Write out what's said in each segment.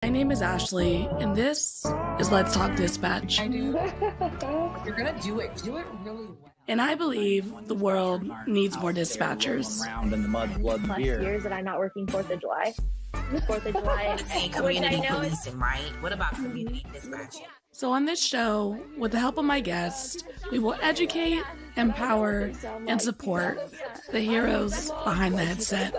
My name is Ashley, and this is Let's Talk Dispatch. I do. You're gonna do it. Do it really well. And I believe the world needs more dispatchers. Around in the mud, blood, and beer. Years that I'm not working 4th of July. 4th of July. Hey, community policing, right? What about community dispatching? So on this show, with the help of my guests, we will educate, empower, and support the heroes behind the headset.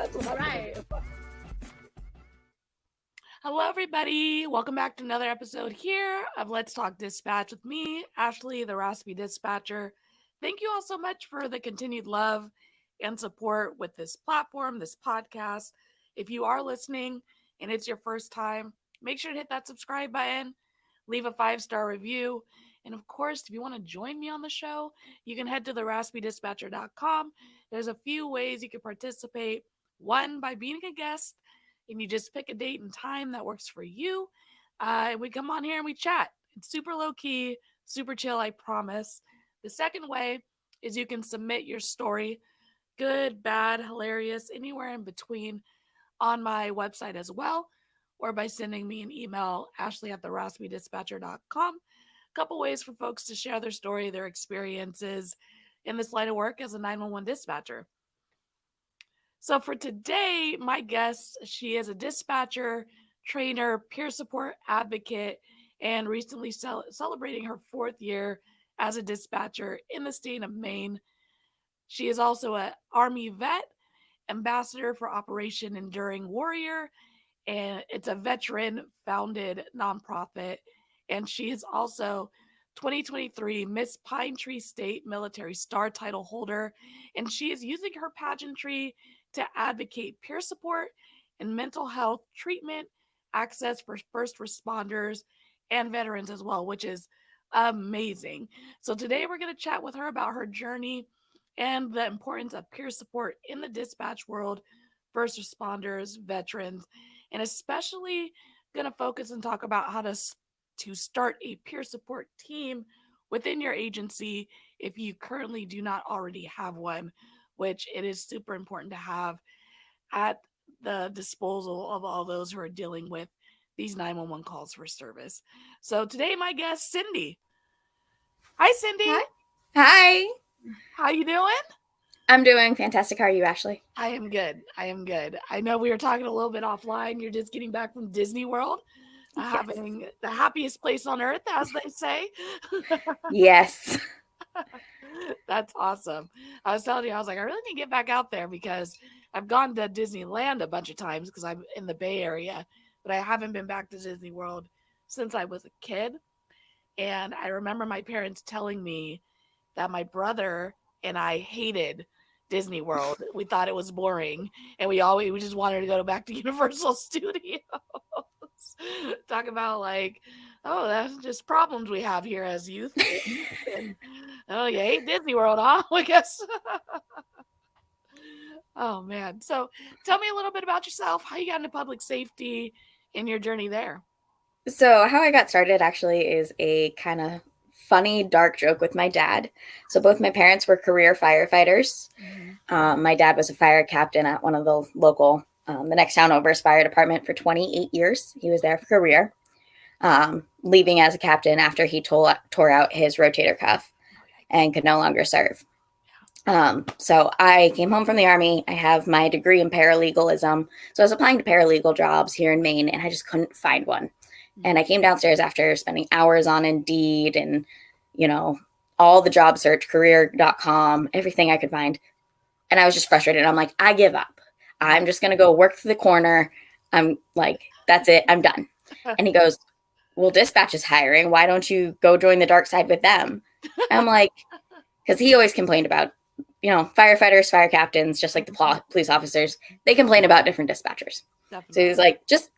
Hello, everybody. Welcome back to another episode here of Let's Talk Dispatch with me, Ashley, the Raspy Dispatcher. Thank you all so much for the continued love and support with this platform, this podcast. If you are listening and it's your first time, make sure to hit that subscribe button, leave a 5-star review. And of course, if you want to join me on the show, you can head to theraspydispatcher.com. There's a few ways you can participate. One, by being a guest, and you just pick a date and time that works for you. And we come on here and we chat. It's super low key, super chill, I promise. The second way is you can submit your story, good, bad, hilarious, anywhere in between, on my website as well, or by sending me an email, ashley@theraspydispatcher.com. A couple ways for folks to share their story, their experiences in this line of work as a 911 dispatcher. So for today, my guest, she is a dispatcher, trainer, peer support advocate, and recently celebrating her 4th year as a dispatcher in the state of Maine. She is also an Army vet, ambassador for Operation Enduring Warrior, and it's a veteran-founded nonprofit. And she is also 2023 Miss Pine Tree State Military Star title holder, and she is using her pageantry to advocate peer support and mental health treatment access for first responders and veterans as well, which is amazing. So today we're going to chat with her about her journey and the importance of peer support in the dispatch world, first responders, veterans, and especially going to focus and talk about how to start a peer support team within your agency if you currently do not already have one, which it is super important to have at the disposal of all those who are dealing with these 911 calls for service. So today, my guest, Cindy. Hi, Cindy. Hi. How you doing? I'm doing fantastic. How are you, Ashley? I am good. I know we were talking a little bit offline. You're just getting back from Disney World, having the happiest place on earth, as they say. Yes. That's awesome. I was telling you, I was like, I really need to get back out there because I've gone to Disneyland a bunch of times because I'm in the Bay Area, but I haven't been back to Disney World since I was a kid. And I remember my parents telling me that my brother and I hated Disney World. We thought it was boring, and we just wanted to go back to Universal Studios. Talk about like, oh, that's just problems we have here as youth. And, oh, you hate Disney World, huh? I guess. Oh, man. So tell me a little bit about yourself, how you got into public safety and your journey there. So how I got started actually is a kind of funny, dark joke with my dad. So both my parents were career firefighters. Mm-hmm. My dad was a fire captain at one of the local, the next town over's fire department for 28 years. He was there for career, leaving as a captain after he tore out his rotator cuff and could no longer serve. So I came home from the Army. I have my degree in paralegalism. So I was applying to paralegal jobs here in Maine, and I just couldn't find one. And I came downstairs after spending hours on Indeed and, all the job search, career.com, everything I could find. And I was just frustrated. I'm like, I give up. I'm just going to go work the corner. I'm like, that's it. I'm done. And he goes, well, dispatch is hiring. Why don't you go join the dark side with them? And I'm like, because he always complained about, firefighters, fire captains, just like the police officers, they complain about different dispatchers. Definitely. So he's like, just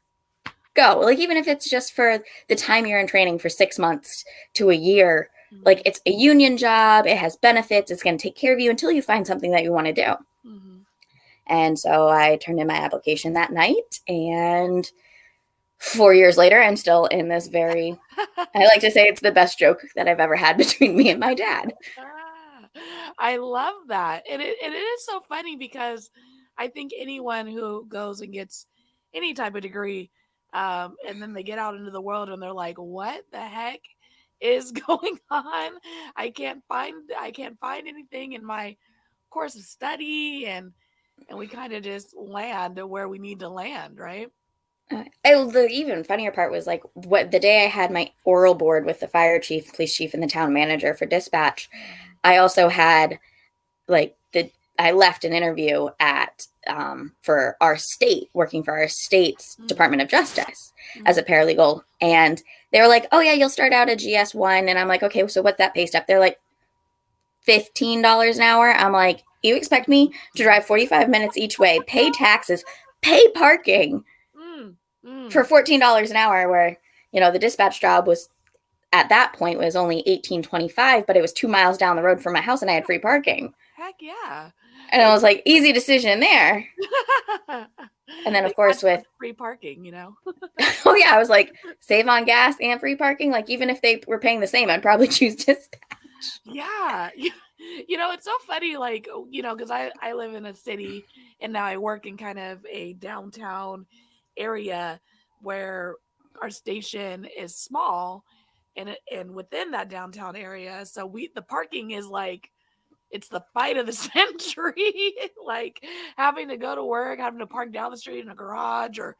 go. Like, even if it's just for the time you're in training for 6 months to a year, like it's a union job, it has benefits, it's going to take care of you until you find something that you want to do. Mm-hmm. And so I turned in my application that night, and 4 years later, I'm still in this I like to say it's the best joke that I've ever had between me and my dad. I love that. And it is so funny because I think anyone who goes and gets any type of degree, And then they get out into the world and they're like, what the heck is going on? I can't find anything in my course of study, and we kind of just land where we need to land, right? The even funnier part was like the day I had my oral board with the fire chief, police chief, and the town manager for dispatch. I also had I left an interview at for our state, working for our state's Department of Justice as a paralegal, and they were like, "Oh yeah, you'll start out at GS1," and I'm like, "Okay, so what's that pay step?" They're like, $15 an hour. I'm like, "You expect me to drive 45 minutes each way, pay taxes, pay parking for $14 an hour?" Where the dispatch job was at that point was only $18.25, but it was 2 miles down the road from my house, and I had free parking. Heck yeah! And I was like, easy decision there. And then, of course, with free parking, oh yeah, I was like, save on gas and free parking. Like, even if they were paying the same, I'd probably choose dispatch. Yeah. It's so funny, like, because I live in a city and now I work in kind of a downtown area where our station is small and within that downtown area. So the parking is like, it's the fight of the century. Like having to go to work, having to park down the street in a garage, or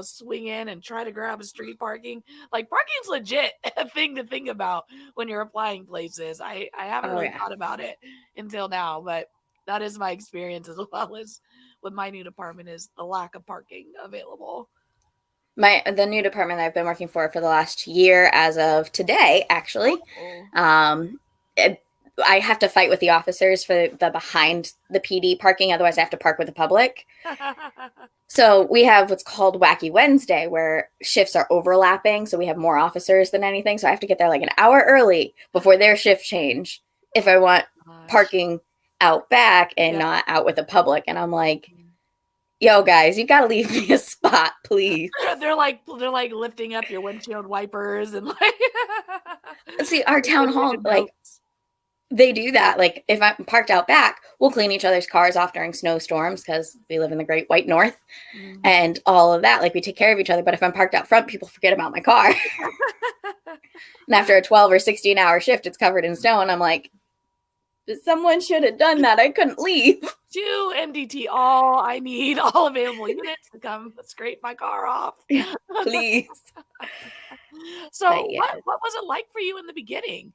swing in and try to grab a street parking. Like parking's legit a thing to think about when you're applying places. I haven't really thought about it until now, but that is my experience as well as with my new department is the lack of parking available. The new department that I've been working for the last year, as of today, actually, I have to fight with the officers for the behind the PD parking. Otherwise, I have to park with the public. So we have what's called Wacky Wednesday, where shifts are overlapping. So we have more officers than anything. So I have to get there like an hour early before their shift change if I want parking out back and not out with the public. And I'm like, yo, guys, you got to leave me a spot, please. They're like lifting up your windshield wipers and like. See, our town hall, like, they do that. Like, if I'm parked out back, we'll clean each other's cars off during snowstorms because we live in the Great White North and all of that. Like, we take care of each other. But if I'm parked out front, people forget about my car. And after a 12 or 16-hour shift, it's covered in snow. And I'm like, someone should have done that. I couldn't leave. To MDT all. I need all available units to come scrape my car off. Please. So what was it like for you in the beginning?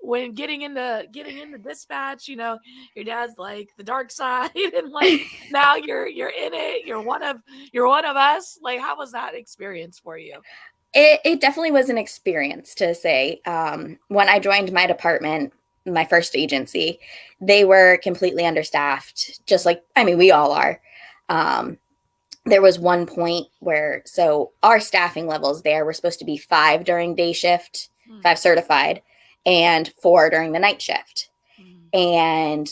When getting into dispatch, your dad's like the dark side, and like now you're in it. You're one of us. Like, how was that experience for you? It definitely was an experience, to say. When I joined my department, my first agency, they were completely understaffed. Just like, we all are. There was one point where, so our staffing levels there were supposed to be 5 during day shift, 5 certified, and 4 during the night shift. And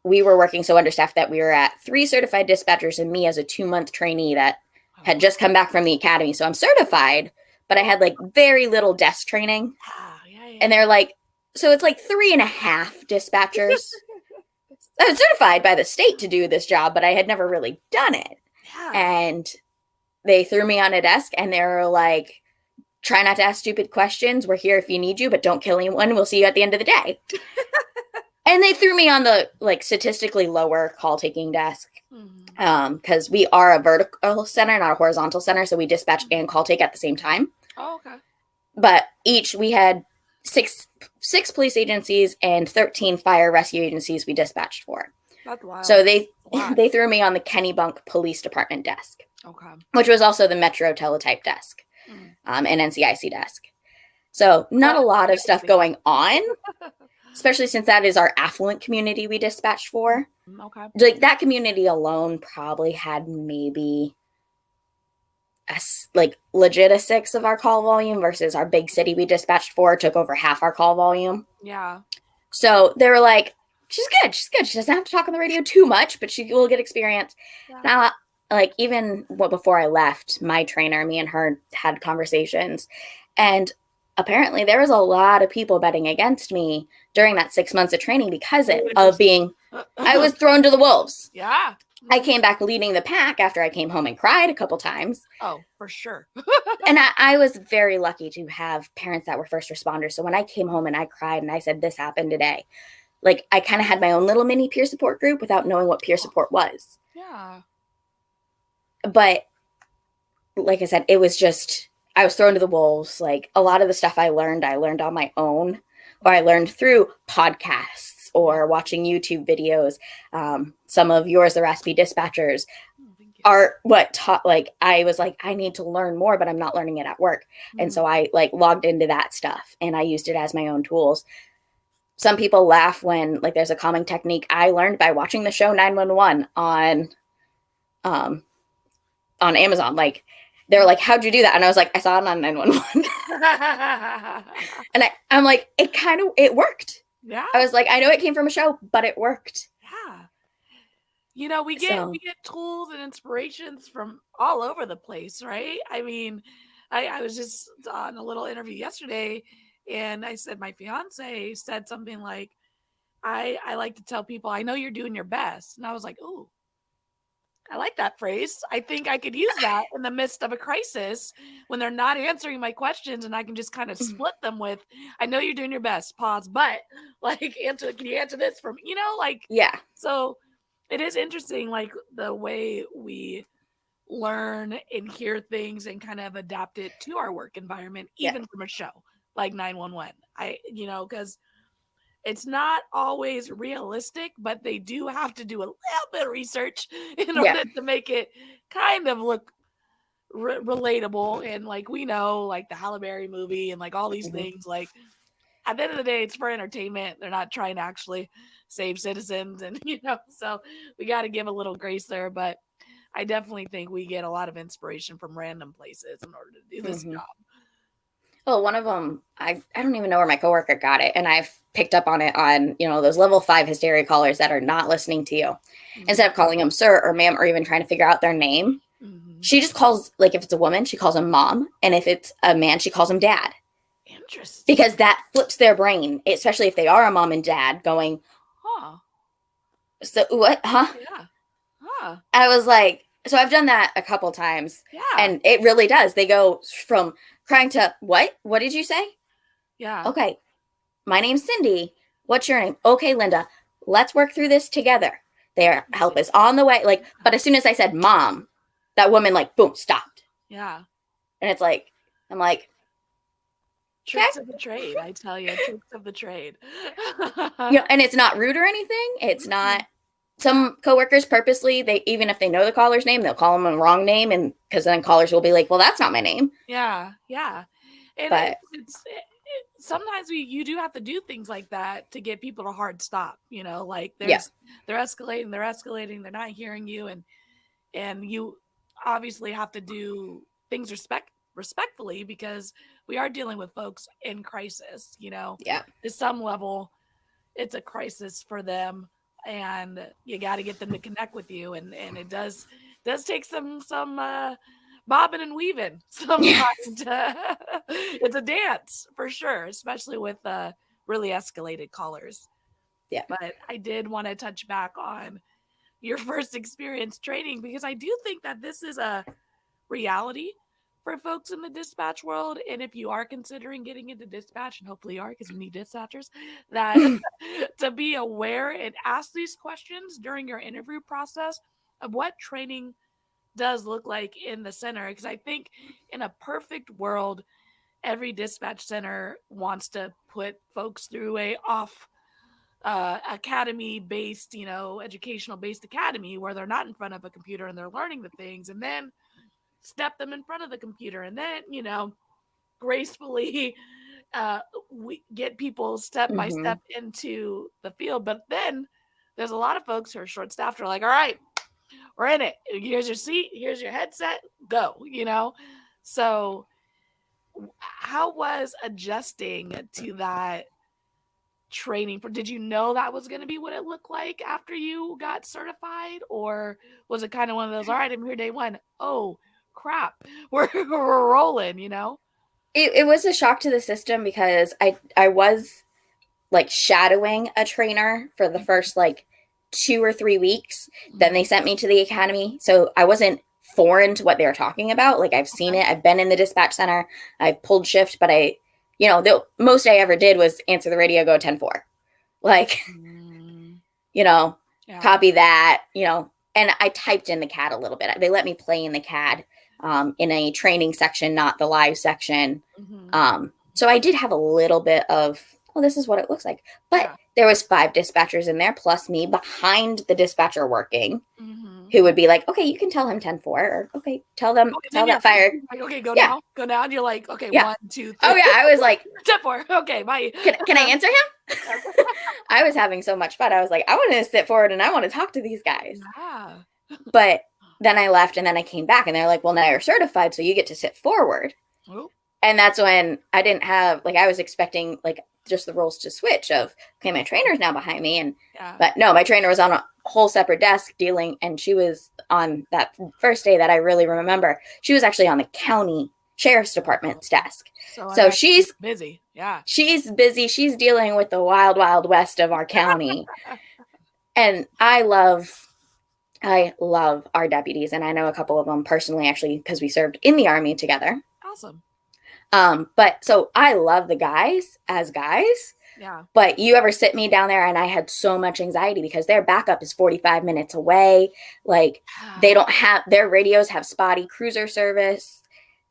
we were working so understaffed that we were at 3 certified dispatchers and me as a 2-month trainee that had just come back from the academy. So I'm certified, but I had like very little desk training. And they're like, so it's like 3.5 dispatchers. I was certified by the state to do this job, but I had never really done it. And they threw me on a desk and they were like, try not to ask stupid questions. We're here if you need you, but don't kill anyone. We'll see you at the end of the day. And they threw me on the statistically lower call taking desk because we are a vertical center, not a horizontal center. So we dispatch and call take at the same time. Oh, okay. But we had six police agencies and 13 fire rescue agencies we dispatched for. That's wild. So they threw me on the Kennebunk Police Department desk. Okay. Which was also the Metro Teletype desk. And NCIC desk. So not a lot of stuff going on, especially since that is our affluent community we dispatched for. Okay. Like that community alone probably had maybe legit a 6 of our call volume versus our big city we dispatched for took over half our call volume. Yeah. So they were like, she's good. She doesn't have to talk on the radio too much, but she will get experience. Yeah. Now, like even before I left, my trainer, me and her had conversations, and apparently there was a lot of people betting against me during that 6 months of training because of being, I was thrown to the wolves. Yeah. I came back leading the pack after I came home and cried a couple times. Oh, for sure. And I was very lucky to have parents that were first responders. So when I came home and I cried and I said, this happened today, like I kind of had my own little mini peer support group without knowing what peer support was. Yeah. But like I said, it was just, I was thrown to the wolves. Like a lot of the stuff I learned on my own, or I learned through podcasts or watching YouTube videos. Some of yours, the Recipe Dispatchers, are what taught, like, I was like, I need to learn more, but I'm not learning it at work. And so I like logged into that stuff and I used it as my own tools. Some people laugh when like there's a calming technique I learned by watching the show 911 on Amazon. Like they were like, how'd you do that? And I was like, I saw it on 911. And I'm like, it worked. Yeah. I was like, I know it came from a show, but it worked. Yeah. You know, we get tools and inspirations from all over the place, right? I mean, I was just on a little interview yesterday and I said my fiance said something like, I like to tell people, I know you're doing your best. And I was like, ooh, I like that phrase. I think I could use that in the midst of a crisis when they're not answering my questions and I can just kind of split them with, I know you're doing your best, pause, but like can you answer this from, like, yeah. So it is interesting, like the way we learn and hear things and kind of adapt it to our work environment, even from a show like 911. Because it's not always realistic, but they do have to do a little bit of research in order to make it kind of look relatable. And like we know, like the Halle Berry movie and like all these things, like at the end of the day, it's for entertainment. They're not trying to actually save citizens. And, so we got to give a little grace there. But I definitely think we get a lot of inspiration from random places in order to do this job. Well, one of them, I don't even know where my coworker got it. And I've picked up on it on, those level 5 hysteria callers that are not listening to you. Instead of calling them sir or ma'am or even trying to figure out their name, she just calls, like if it's a woman, she calls them mom. And if it's a man, she calls him dad. Interesting. Because that flips their brain, especially if they are a mom and dad going, so what? Huh? Yeah. Huh. I was like, so I've done that a couple times. Yeah. And it really does. They go from crying to what? What did you say? Yeah. Okay. My name's Cindy. What's your name? Okay, Linda. Let's work through this together. Their help is on the way. Like, but as soon as I said mom, that woman like boom stopped. Yeah. And it's like, I'm like, tricks of the trade, I tell you, tricks of the trade. And it's not rude or anything. It's not. Some coworkers purposely, even if they know the caller's name, they'll call them a wrong name, and because then callers will be like, "Well, that's not my name." Yeah. And sometimes you do have to do things like that to get people to hard stop. Like they're escalating, they're not hearing you, and you obviously have to do things respectfully because we are dealing with folks in crisis. To some level, it's a crisis for them. And you got to get them to connect with you, and it does take some bobbing and weaving sometimes. It's a dance for sure, especially with really escalated callers. Yeah. But I did want to touch back on your first experience training because I do think that this is a reality for folks in the dispatch world. And if you are considering getting into dispatch, and hopefully you are because we need dispatchers, that to be aware and ask these questions during your interview process of what training does look like in the center. Because I think in a perfect world, every dispatch center wants to put folks through a academy-based, educational-based academy where they're not in front of a computer and they're learning the things, and then step them in front of the computer, and then gracefully we get people step by step into the field. But then there's a lot of folks who are short staffed, are like, all right, we're in it, here's your seat, here's your headset, go. So how was adjusting to that training? Did you know that was going to be what it looked like after you got certified, or was it kind of one of those, all right, I'm here day one, oh crap, we're rolling? It was a shock to the system because I was like shadowing a trainer for the first like 2 or 3 weeks. Then they sent me to the academy. So I wasn't foreign to what they were talking about. Like, I've seen it. I've been in the dispatch center. I've pulled shift, but the most I ever did was answer the radio, go 10-4. Like, copy that, and I typed in the CAD a little bit. They let me play in the CAD in a training section, not the live section. So I did have a little bit of, this is what it looks like. But there was 5 dispatchers in there, plus me behind the dispatcher working, who would be like, okay, you can tell him 10-4, or okay, tell that fire. Like, okay, go now. And you're like, okay, 1, 2, 3. Oh yeah, I was like 10-4. Okay, bye. Can I answer him? I was having so much fun. I was like, I want to sit forward and I want to talk to these guys. Yeah. But then I left and then I came back and they're like, well, now you're certified, so you get to sit forward. Oh. And that's when I didn't have, I was expecting just the roles to switch of, okay, my trainer's now behind me. But no, my trainer was on a whole separate desk dealing, and she was on that first day that I really remember. She was actually on the county sheriff's department's desk. So she's busy. Yeah. She's busy. She's dealing with the wild, wild west of our county. And I love our deputies. And I know a couple of them personally, actually, because we served in the Army together. Awesome. But so I love the guys as guys. Yeah. But you ever sit me down there and I had so much anxiety because their backup is 45 minutes away. They don't have, their radios have spotty cruiser service.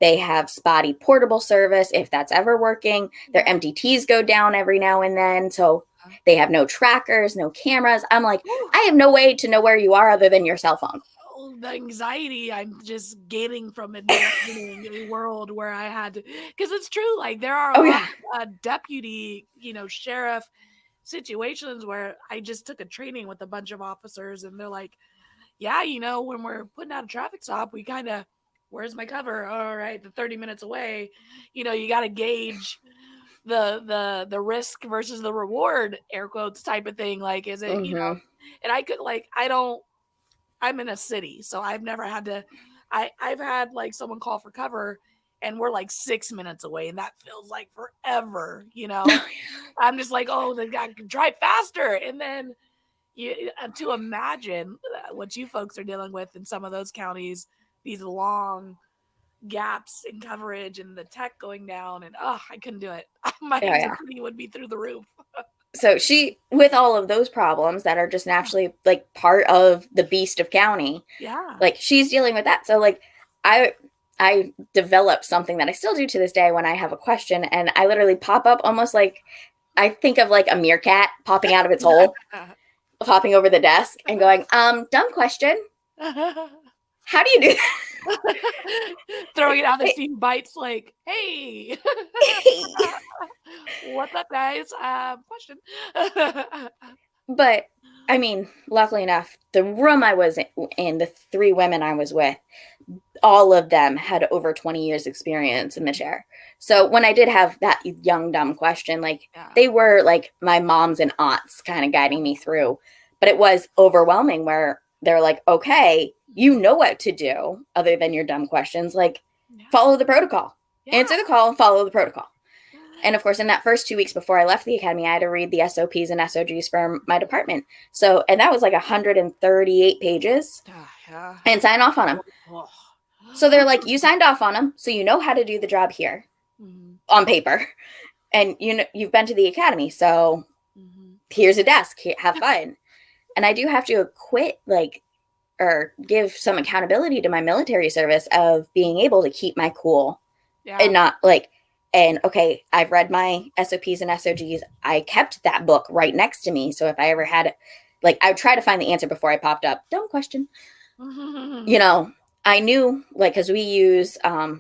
They have spotty portable service, if that's ever working. Their MDTs go down every now and then. So they have no trackers, no cameras. I'm like, I have no way to know where you are other than your cell phone. The anxiety I'm just gaining from imagining a world where I had to, because it's true, there are a lot of deputy, sheriff situations where I just took a training with a bunch of officers and they're like, yeah, when we're putting out a traffic stop, we kind of, where's my cover? All right, the 30 minutes away, you got to gauge the risk versus the reward, air quotes type of thing. Is it, and I could I'm in a city, so I've never had to, I've had someone call for cover and we're 6 minutes away and that feels like forever, I'm just like, oh, the guy can drive faster. And then to imagine what you folks are dealing with in some of those counties, these long gaps in coverage and the tech going down, and I couldn't do it. My anxiety would be through the roof. So she, with all of those problems that are just naturally part of the beast of county, she's dealing with that. So I developed something that I still do to this day when I have a question, and I literally pop up almost I think of a meerkat popping out of its hole, popping over the desk and going, dumb question. How do you do that? Throwing it out there, seeing bites hey. What's up, guys? Question. But, I mean, luckily enough, the room I was in, the 3 women I was with, all of them had over 20 years experience in the chair. So when I did have that young, dumb question, they were my moms and aunts kind of guiding me through. But it was overwhelming where they're like, okay, you know what to do other than your dumb questions. Follow the protocol, answer the call, and follow the protocol. And of course, in that first 2 weeks before I left the academy, I had to read the SOPs and SOGs for my department. So, and that was 138 pages and sign off on them. So they're like, you signed off on them, so you know how to do the job here on paper. And you've been to the academy, so here's a desk, have fun. And I do have to quit or give some accountability to my military service of being able to keep my cool and not and okay, I've read my SOPs and SOGs. I kept that book right next to me. So if I ever had it, I would try to find the answer before I popped up. Dumb question. I knew because we use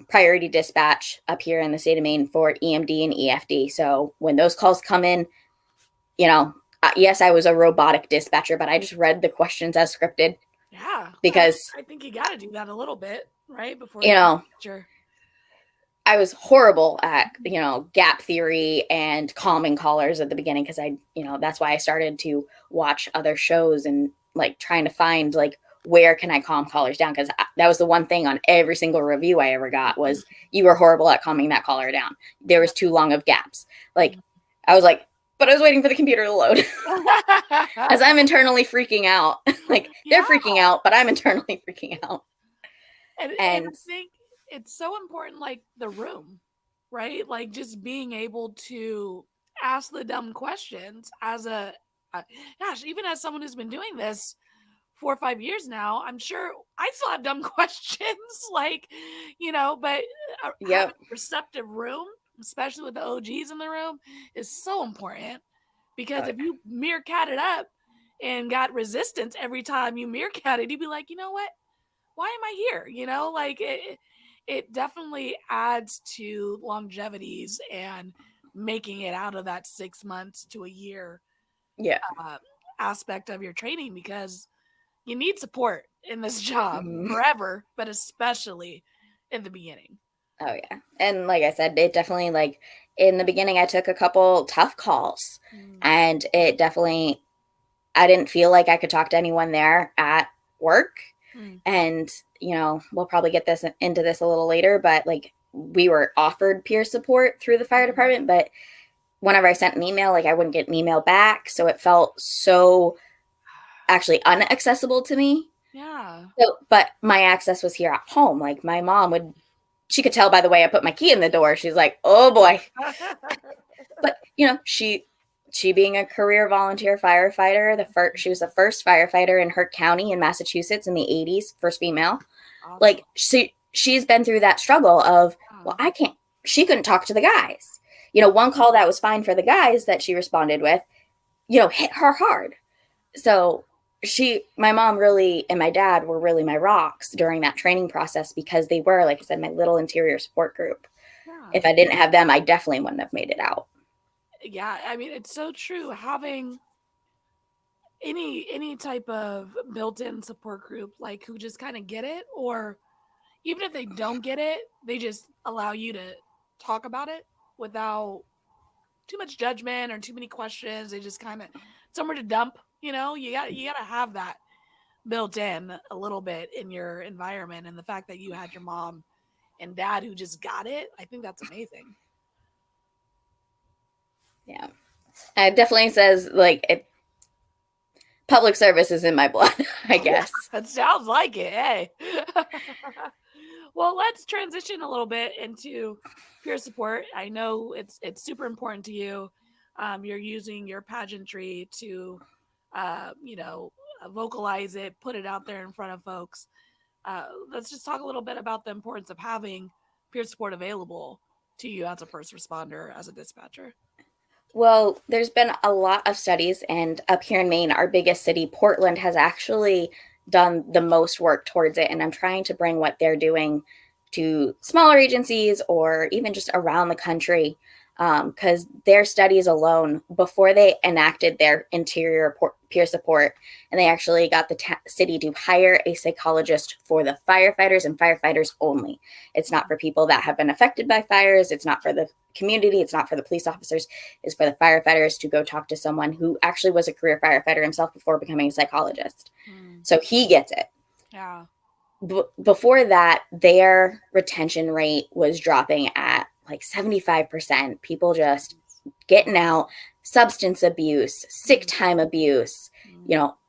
priority dispatch up here in the state of Maine for EMD and EFD. So when those calls come in, yes, I was a robotic dispatcher, but I just read the questions as scripted. Yeah. Because I think you got to do that a little bit, right? Before sure. I was horrible at, gap theory and calming callers at the beginning because that's why I started to watch other shows and trying to find where can I calm callers down? Because that was the one thing on every single review I ever got was you were horrible at calming that caller down. There was too long of gaps. I was but I was waiting for the computer to load as I'm internally freaking out. Like they're freaking out, but I'm internally freaking out. And I think it's so important, like the room, right? Like just being able to ask the dumb questions as gosh, even as someone who's been doing this 4 or 5 years now, I'm sure I still have dumb questions, like, but having a receptive room, especially with the OGs in the room, is so important because if you meerkat it up and got resistance every time you meerkat it, you'd be like, you know what? Why am I here? Like it definitely adds to longevities and making it out of that 6 months to a year aspect of your training, because you need support in this job forever, but especially in the beginning. Oh yeah. And like I said, it definitely, like in the beginning I took a couple tough calls and it definitely, I didn't feel like I could talk to anyone there at work. And, we'll probably get into this a little later, but like we were offered peer support through the fire department, but whenever I sent an email, like I wouldn't get an email back. So it felt so actually inaccessible to me. Yeah. So, but my access was here at home. Like my mom she could tell by the way I put my key in the door. She's like, oh boy. But, she being a career volunteer firefighter, she was the first firefighter in her county in Massachusetts in the 80s, first female. Awesome. Like she's been through that struggle of, well, she couldn't talk to the guys. One call that was fine for the guys that she responded with, hit her hard. So my mom really, and my dad were really my rocks during that training process because they were, like I said, my little interior support group. Yeah. If I didn't have them, I definitely wouldn't have made it out. Yeah, I mean, it's so true. Having any type of built-in support group, like who just kind of get it, or even if they don't get it, they just allow you to talk about it without too much judgment or too many questions. They just kind of somewhere to dump. You gotta have that built in a little bit in your environment, and the fact that you had your mom and dad who just got it, I think that's amazing. Yeah, it definitely says like public service is in my blood, I guess. That sounds like it. Hey. Well, let's transition a little bit into peer support. I know it's super important to you. You're using your pageantry to, vocalize it, put it out there in front of folks. Let's just talk a little bit about the importance of having peer support available to you as a first responder, as a dispatcher. Well, there's been a lot of studies, and up here in Maine, our biggest city, Portland, has actually done the most work towards it. And I'm trying to bring what they're doing to smaller agencies or even just around the country, because their studies alone, before they enacted their interior peer support, and they actually got the city to hire a psychologist for the firefighters and firefighters only. It's not for people that have been affected by fires. It's not for the community. It's not for the police officers. It's for the firefighters to go talk to someone who actually was a career firefighter himself before becoming a psychologist. So he gets it. Yeah. Before that, their retention rate was dropping at like 75%. People just getting out, substance abuse, sick time abuse,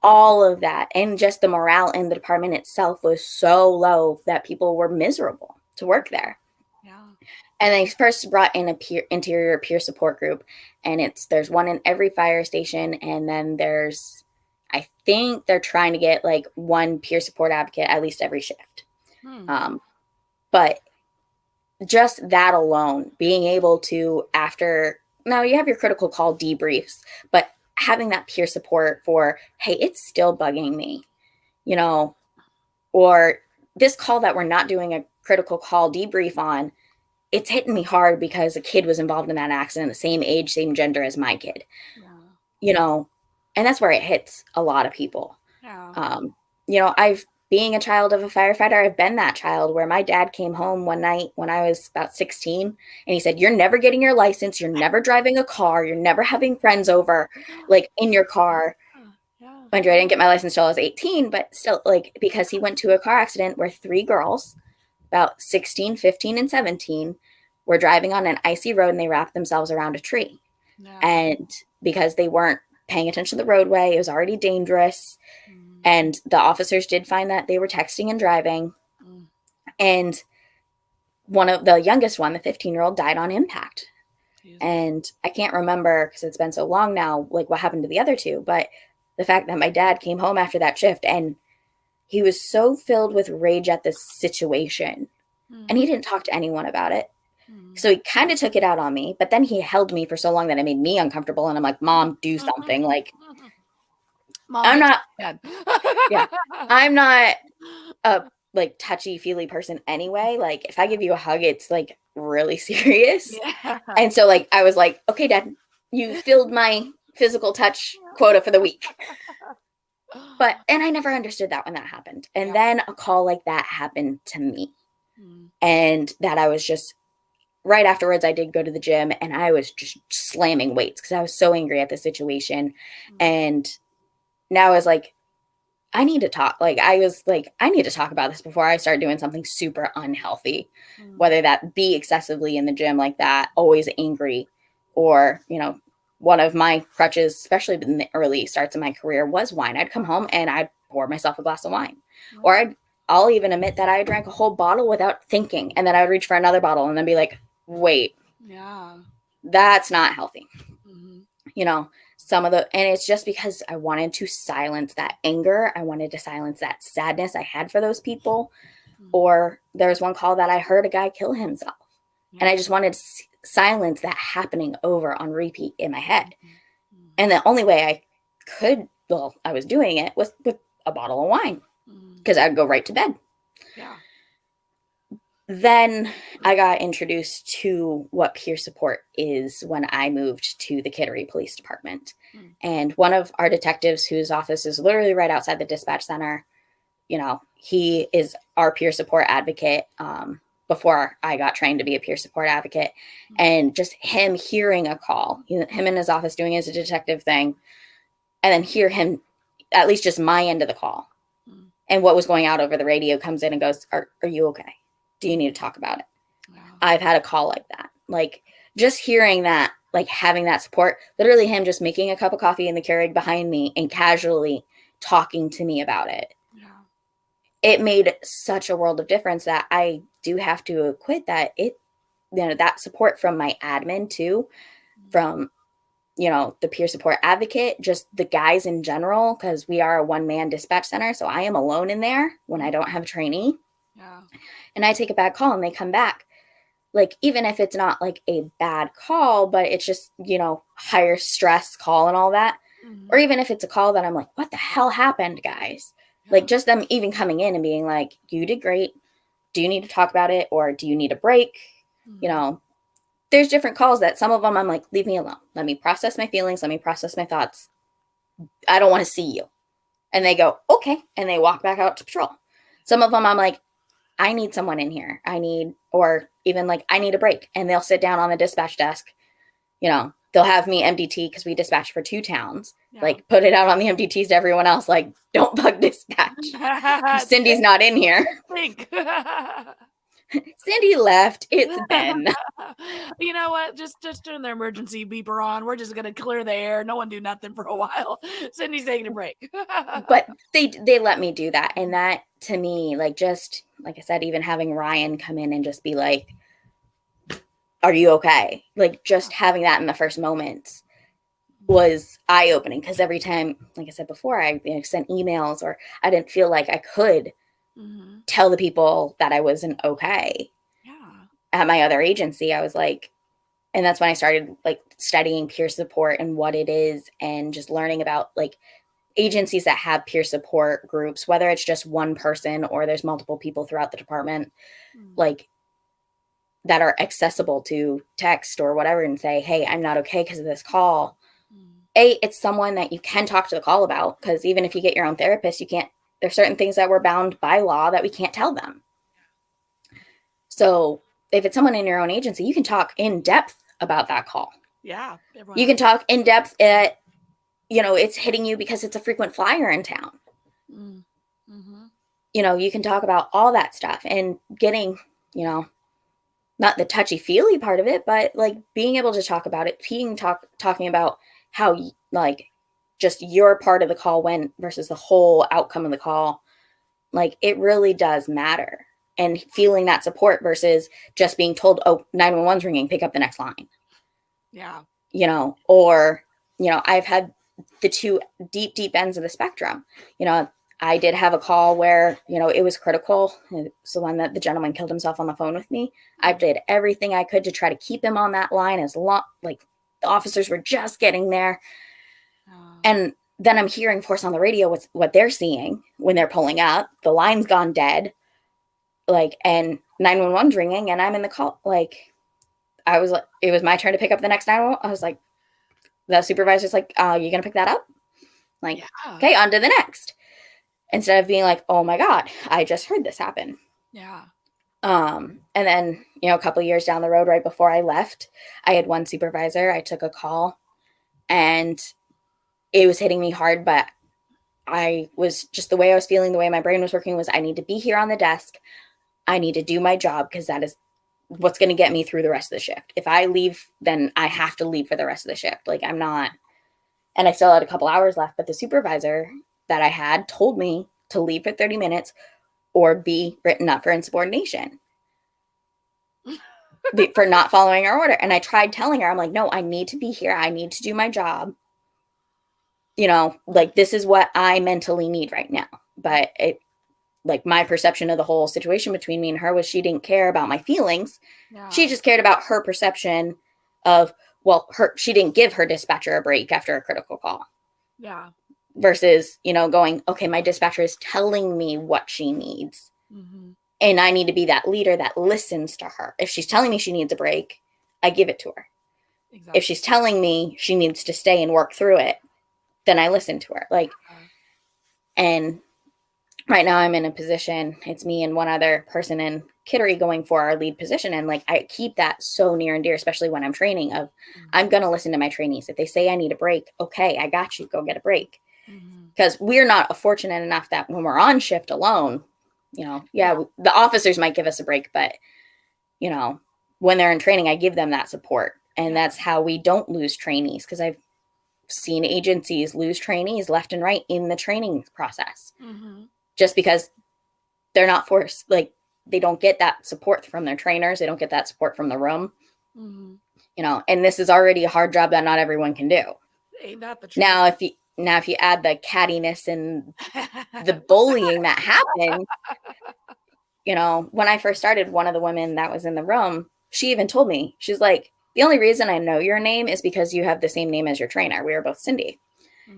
all of that. And just the morale in the department itself was so low that people were miserable to work there. Yeah. And they first brought in a interior peer support group, and there's one in every fire station. And then I think they're trying to get like one peer support advocate at least every shift. But just that alone, being able to, now you have your critical call debriefs, but having that peer support for, hey, it's still bugging me, or this call that we're not doing a critical call debrief on, it's hitting me hard because a kid was involved in that accident, the same age, same gender as my kid, and that's where it hits a lot of people. Yeah. Being a child of a firefighter, I've been that child where my dad came home one night when I was about 16 and he said, you're never getting your license. You're never driving a car. You're never having friends over, like in your car. Yeah. Mind you, I didn't get my license till I was 18, but still, like, because he went to a car accident where 3 girls, about 16, 15, and 17, were driving on an icy road and they wrapped themselves around a tree. Yeah. And because they weren't paying attention to the roadway, it was already dangerous. Mm. And the officers did find that they were texting and driving. Mm. And one of the youngest one, the 15-year-old, died on impact. Jesus. And I can't remember because it's been so long now, like what happened to the other two. But the fact that my dad came home after that shift and he was so filled with rage at this situation and he didn't talk to anyone about it. So he kind of took it out on me, but then he held me for so long that it made me uncomfortable. And I'm like, Mom, do something. Like, Mom, I'm not, bad. yeah, I'm not a like touchy feely person anyway. Like if I give you a hug, it's like really serious. Yeah. And so like, I was like, okay, Dad, you filled my physical touch quota for the week. And I never understood that when that happened. And then a call like that happened to me. And that I was just, right afterwards, I did go to the gym and I was just slamming weights because I was so angry at the situation. And now I was like, I need to talk. Like, I was like, I need to talk about this before I start doing something super unhealthy, whether that be excessively in the gym like that, always angry, or, you know, one of my crutches, especially in the early starts of my career, was wine. I'd come home and I'd pour myself a glass of wine. Or I'll even admit that I drank a whole bottle without thinking. And then I would reach for another bottle and then be like, wait, that's not healthy. You know, and it's just because I wanted to silence that anger. I wanted to silence that sadness I had for those people. Or there was one call that I heard a guy kill himself. And I just wanted to silence that happening over on repeat in my head. And the only way I could, I was doing it was with a bottle of wine because I'd go right to bed. Yeah. Then I got introduced to what peer support is when I moved to the Kittery Police Department. And one of our detectives, whose office is literally right outside the dispatch center, you know, he is our peer support advocate before I got trained to be a peer support advocate. And just him hearing a call, him in his office doing his detective thing, and then hear him, at least just my end of the call. And what was going out over the radio comes in and goes, are you okay? Do you need to talk about it? Wow. I've had a call like that. Like just hearing that, like having that support, literally him just making a cup of coffee in the Keurig behind me and casually talking to me about it. Yeah. It made such a world of difference that I do have to quit that that support from my admin too, from, you know, the peer support advocate, just the guys in general, because we are a one-man dispatch center. So I am alone in there when I don't have a trainee. Yeah. And I take a bad call and they come back. Like, even if it's not like a bad call, but it's just, you know, higher stress call and all that. Or even if it's a call that I'm like, what the hell happened, guys? Yeah. Like just them even coming in and being like, you did great. Do you need to talk about it? Or do you need a break? You know, there's different calls that some of them I'm like, leave me alone. Let me process my feelings. Let me process my thoughts. I don't want to see you. And they go, okay. And they walk back out to patrol. Some of them I'm like, I need someone in here. Or even like, I need a break. And they'll sit down on the dispatch desk. You know, they'll have me MDT because we dispatch for 2 towns. Yeah. Like, put it out on the MDTs to everyone else. Like, don't bug dispatch. Cindy's not in here. Cindy left. It's Ben. You know what? Just turn the emergency beeper on. We're just gonna clear the air. No one do nothing for a while. Cindy's taking a break. But they let me do that, and that to me, like, just like I said, even having Ryan come in and just be like, "Are you okay?" Like, just having that in the first moments was eye opening because every time, like I said before, I sent emails or I didn't feel like I could. Tell the people that I wasn't okay. Yeah. At my other agency, I was like, and that's when I started like studying peer support and what it is and just learning about like agencies that have peer support groups, whether it's just one person or there's multiple people throughout the department, like that are accessible to text or whatever and say, hey, I'm not okay because of this call. It's someone that you can talk to the call about because even if you get your own therapist, there's certain things that we're bound by law that we can't tell them. So if it's someone in your own agency, you can talk in depth about that call. Yeah. You can talk in depth at, you know, it's hitting you because it's a frequent flyer in town. You know, you can talk about all that stuff and getting, you know, not the touchy-feely part of it, but like being able to talk about it, talking about how like just your part of the call went versus the whole outcome of the call. Like it really does matter. And feeling that support versus just being told, oh, 911's ringing, pick up the next line. Yeah. You know, or, you know, I've had the two deep ends of the spectrum. You know, I did have a call where, you know, it was critical. It's the one that the gentleman killed himself on the phone with me. I did everything I could to try to keep him on that line as long, like the officers were just getting there. And then I'm hearing, of course, on the radio what they're seeing when they're pulling up. The line's gone dead. Like, and 911's ringing and I'm in the call. Like, I was like, it was my turn to pick up the next 911. I was like, the supervisor's like, you going to pick that up? Like, okay, on to the next. Instead of being like, oh my God, I just heard this happen. Yeah. And then, you know, a couple of years down the road, right before I left, I had one supervisor. I took a call and it was hitting me hard, but I was just the way I was feeling, the way my brain was working was I need to be here on the desk. I need to do my job because that is what's going to get me through the rest of the shift. If I leave, then I have to leave for the rest of the shift. Like I'm not, and I still had a couple hours left, but the supervisor that I had told me to leave for 30 minutes or be written up for insubordination for not following our order. And I tried telling her, I'm like, no, I need to be here. I need to do my job. You know, like this is what I mentally need right now. But it, like my perception of the whole situation between me and her was she didn't care about my feelings. Yeah. She just cared about her perception of, well, she didn't give her dispatcher a break after a critical call. Yeah. Versus, you know, going, okay, my dispatcher is telling me what she needs. Mm-hmm. And I need to be that leader that listens to her. If she's telling me she needs a break, I give it to her. Exactly. If she's telling me she needs to stay and work through it, then I listen to her. Like, and right now I'm in a position, it's me and one other person in Kittery going for our lead position. And like, I keep that so near and dear, especially when I'm training of, I'm going to listen to my trainees. If they say I need a break, okay, I got you, go get a break. Because we're not fortunate enough that when we're on shift alone, you know, the officers might give us a break, but you know, when they're in training, I give them that support. And that's how we don't lose trainees. Because I've seen agencies lose trainees left and right in the training process. Just because they're not forced, like they don't get that support from their trainers. They don't get that support from the room, you know, and this is already a hard job that not everyone can do. Ain't that the truth? Now, if you add the cattiness and the bullying that happened, you know, when I first started, one of the women that was in the room, she even told me, she's like, the only reason I know your name is because you have the same name as your trainer. We were both Cindy.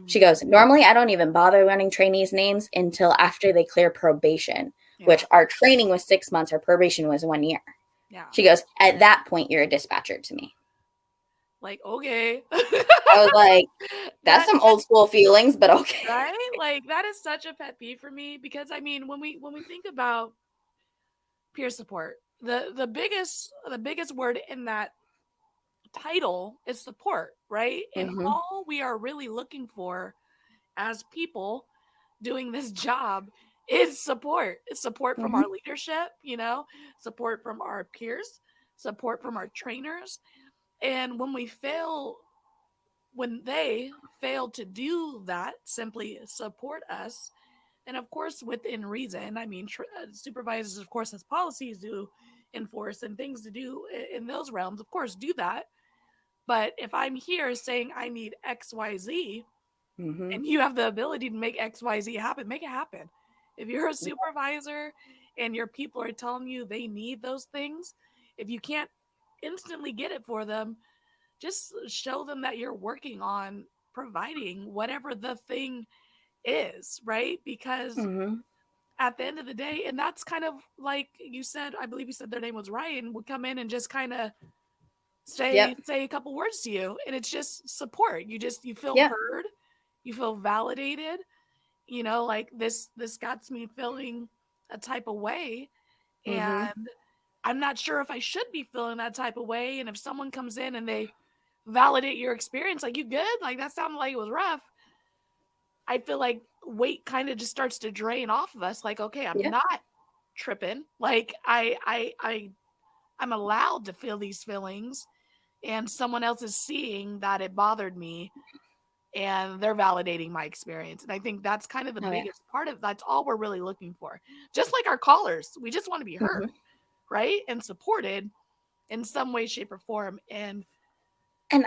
She goes, normally I don't even bother learning trainees' names until after they clear probation, which our training was 6 months. Our probation was 1 year. Yeah. She goes, at that point, you're a dispatcher to me. Like, okay. I was like, that's some old school feelings, but okay. Right? Like that is such a pet peeve for me because I mean, when we think about peer support, the biggest word in that title is support, right? And all we are really looking for as people doing this job is support. It's support from our leadership, you know, support from our peers, support from our trainers. And when they fail to do that, simply support us, and of course within reason, I mean, supervisors of course has policies to enforce and things to do in those realms, of course do that. But if I'm here saying I need XYZ and you have the ability to make XYZ happen, make it happen. If you're a supervisor and your people are telling you they need those things, if you can't instantly get it for them, just show them that you're working on providing whatever the thing is, right? Because at the end of the day, and that's kind of like you said, I believe you said their name was Ryan, would come in and just kind of say a couple words to you, and it's just support. You feel heard, you feel validated, you know, like this got me feeling a type of way, and I'm not sure if I should be feeling that type of way. And if someone comes in and they validate your experience, like, you good, like that sounded like it was rough, I feel like weight kind of just starts to drain off of us. Like, okay, I'm not tripping, like I I'm allowed to feel these feelings, and someone else is seeing that it bothered me, and they're validating my experience. And I think that's kind of the biggest part of that's all we're really looking for. Just like our callers, we just want to be heard, right? And supported in some way, shape, or form. And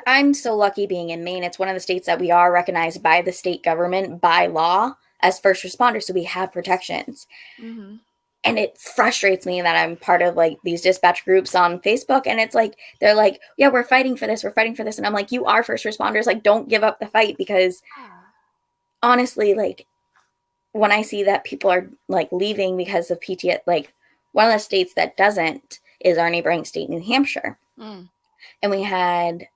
I'm so lucky being in Maine. It's one of the states that we are recognized by the state government by law as first responders. So we have protections. And it frustrates me that I'm part of like these dispatch groups on Facebook. And it's like, they're like, yeah, we're fighting for this. We're fighting for this. And I'm like, you are first responders. Like, don't give up the fight, because honestly, like when I see that people are like leaving because of PTSD, like one of the states that doesn't is our neighboring state, New Hampshire. And we had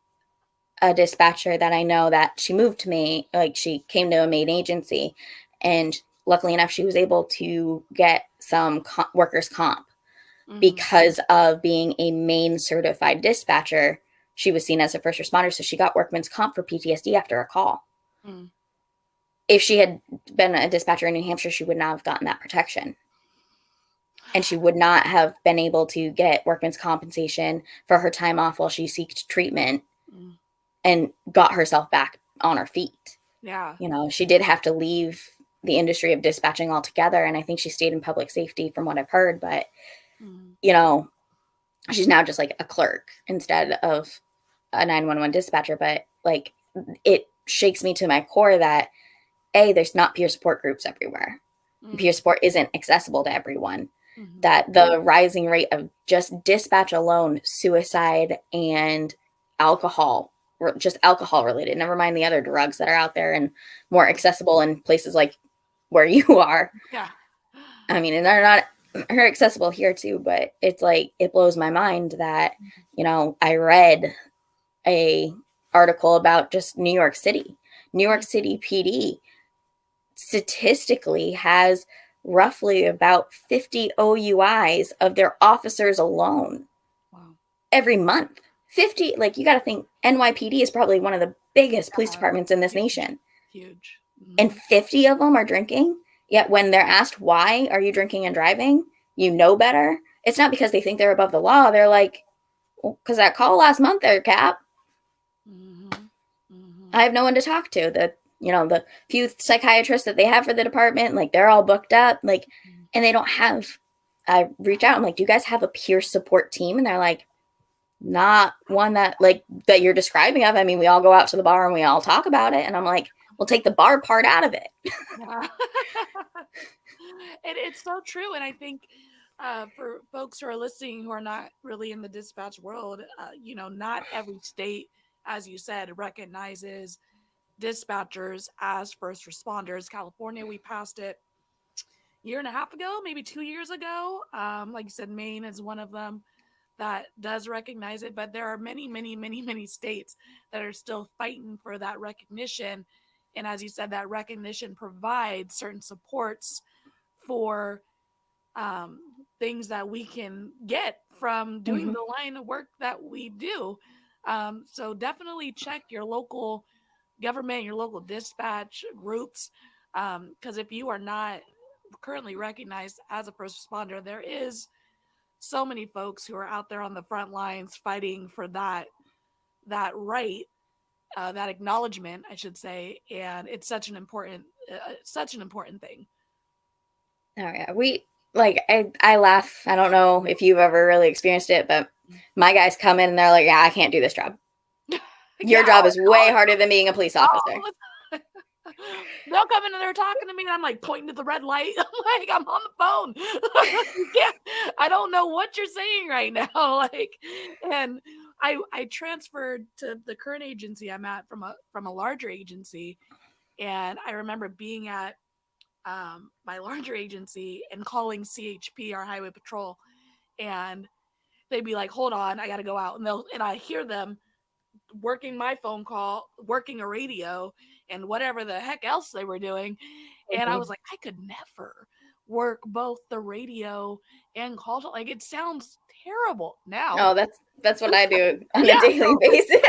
a dispatcher that I know that she moved to Maine, like she came to a Maine agency, and luckily enough, she was able to get some workers' comp because of being a Maine certified dispatcher. She was seen as a first responder, so she got workman's comp for PTSD after a call. If she had been a dispatcher in New Hampshire, she would not have gotten that protection. And she would not have been able to get workman's compensation for her time off while she seeked treatment and got herself back on her feet. Yeah. You know, she did have to leave the industry of dispatching altogether. And I think she stayed in public safety from what I've heard. But, you know, she's now just like a clerk instead of a 911 dispatcher. But like, it shakes me to my core that there's not peer support groups everywhere. Peer support isn't accessible to everyone. That the rising rate of just dispatch alone, suicide and alcohol, just alcohol related, never mind the other drugs that are out there and more accessible in places like where you are. Yeah. I mean, and they're accessible here too, but it's like, it blows my mind that, you know, I read a article about just New York City PD statistically has roughly about 50 OUIs of their officers alone every month. 50, like you got to think NYPD is probably one of the biggest police departments in this nation. Huge. And 50 of them are drinking. Yet when they're asked, why are you drinking and driving? You know better. It's not because they think they're above the law. They're like, well, because that call last month there, Cap. I have no one to talk to. The few psychiatrists that they have for the department, like they're all booked up, like, and they don't have, I reach out, I'm like, do you guys have a peer support team? And they're like, not one that you're describing of. I mean, we all go out to the bar and we all talk about it. And I'm like, we'll take the bar part out of it. And it's so true. And I think for folks who are listening who are not really in the dispatch world, not every state, as you said, recognizes dispatchers as first responders. California, we passed it a year and a half ago, maybe 2 years ago. Like you said, Maine is one of them that does recognize it, but there are many, many, many, many states that are still fighting for that recognition. And as you said, that recognition provides certain supports for things that we can get from doing the line of work that we do. So definitely check your local government, your local dispatch groups, because if you are not currently recognized as a first responder, there is so many folks who are out there on the front lines fighting for that right, that acknowledgement, I should say, and it's such an important thing. Oh yeah, I laugh. I don't know if you've ever really experienced it, but my guys come in and they're like, yeah, I can't do this job. Your job is way harder than being a police officer. They'll come in and they're talking to me and I'm like pointing to the red light. I'm like, I'm on the phone. I don't know what you're saying right now. And I transferred to the current agency I'm at from a larger agency. And I remember being at my larger agency and calling CHP, our highway patrol, and they'd be like, hold on, I got to go out. And I hear them working my phone call, working a radio, and whatever the heck else they were doing. And I was like, I could never work both the radio and call. Like, it sounds terrible now. Oh, that's what I do on a daily basis.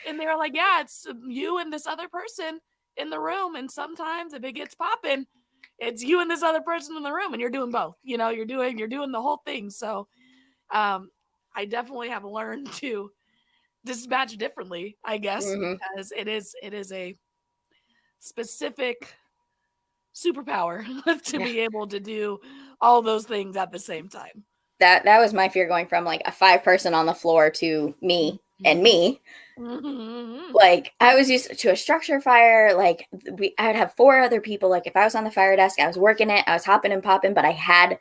And they were like, yeah, it's you and this other person in the room. And sometimes if it gets popping, it's you and this other person in the room and you're doing both. You're doing the whole thing. So I definitely have learned to dispatch differently, I guess, Mm-hmm. because it is a specific superpower to Yeah. be able to do all those things at the same time. That was my fear, going from like a 5-person on the floor to me and me. Mm-hmm. Like, I was used to a structure fire. Like, I would have 4 other people. Like, if I was on the fire desk, I was working it, I was hopping and popping, but I had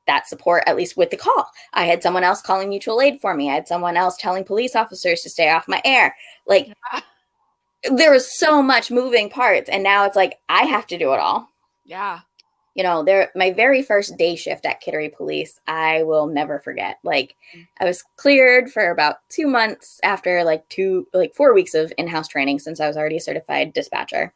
that support, at least with the call. I had someone else calling mutual aid for me. I had someone else telling police officers to stay off my air. Like, there was so much moving parts, and now it's like I have to do it all. Yeah. You know, my very first day shift at Kittery Police, I will never forget. Like, I was cleared for about 2 months after like 4 weeks of in-house training, since I was already a certified dispatcher.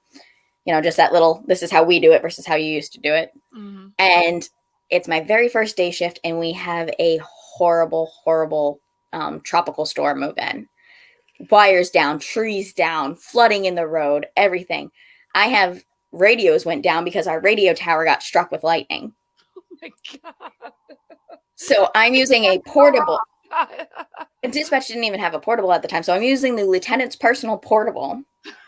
You know, just that little, this is how we do it versus how you used to do it. Mm-hmm. And it's my very first day shift, and we have a horrible, horrible tropical storm move in. Wires down, trees down, flooding in the road, everything. I have radios went down because our radio tower got struck with lightning. Oh my God. So I'm using a portable. Dispatch didn't even have a portable at the time, so I'm using the lieutenant's personal portable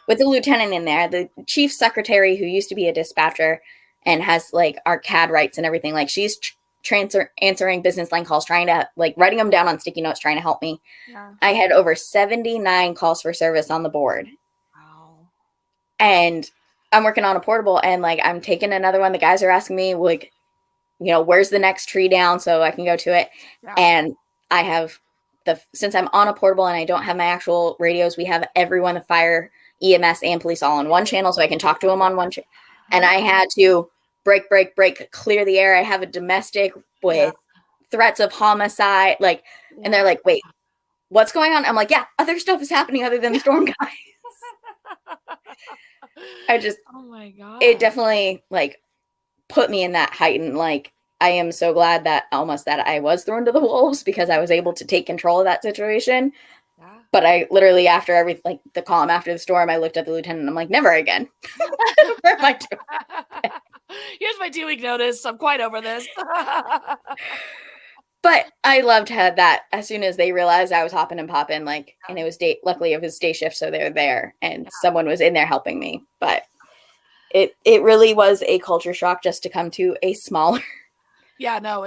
with the lieutenant in there. The chief secretary, who used to be a dispatcher and has like our CAD rights and everything, like, she's answering business line calls, trying to, like, writing them down on sticky notes, trying to help me. Yeah. I had over 79 calls for service on the board. Wow. And I'm working on a portable, and like, I'm taking another one. The guys are asking me, like, you know, where's the next tree down so I can go to it. Yeah. And I have since I'm on a portable and I don't have my actual radios, we have everyone, the fire, EMS, and police all on one channel, so I can talk to them on one channel. And I had to break, clear the air. I have a domestic with threats of homicide, like, and they're like, wait, what's going on? I'm like, yeah, other stuff is happening other than the storm guys. Oh my God. It definitely, like, put me in that heightened, like, I am so glad that I was thrown to the wolves, because I was able to take control of that situation. Yeah. But I literally, after the calm after the storm, I looked at the lieutenant and I'm like, never again. Where am I doing? Here's my 2-week notice. I'm quite over this. But I loved how that, as soon as they realized I was hopping and popping, like, and it was luckily it was day shift, so they were there, and someone was in there helping me. But it really was a culture shock just to come to a smaller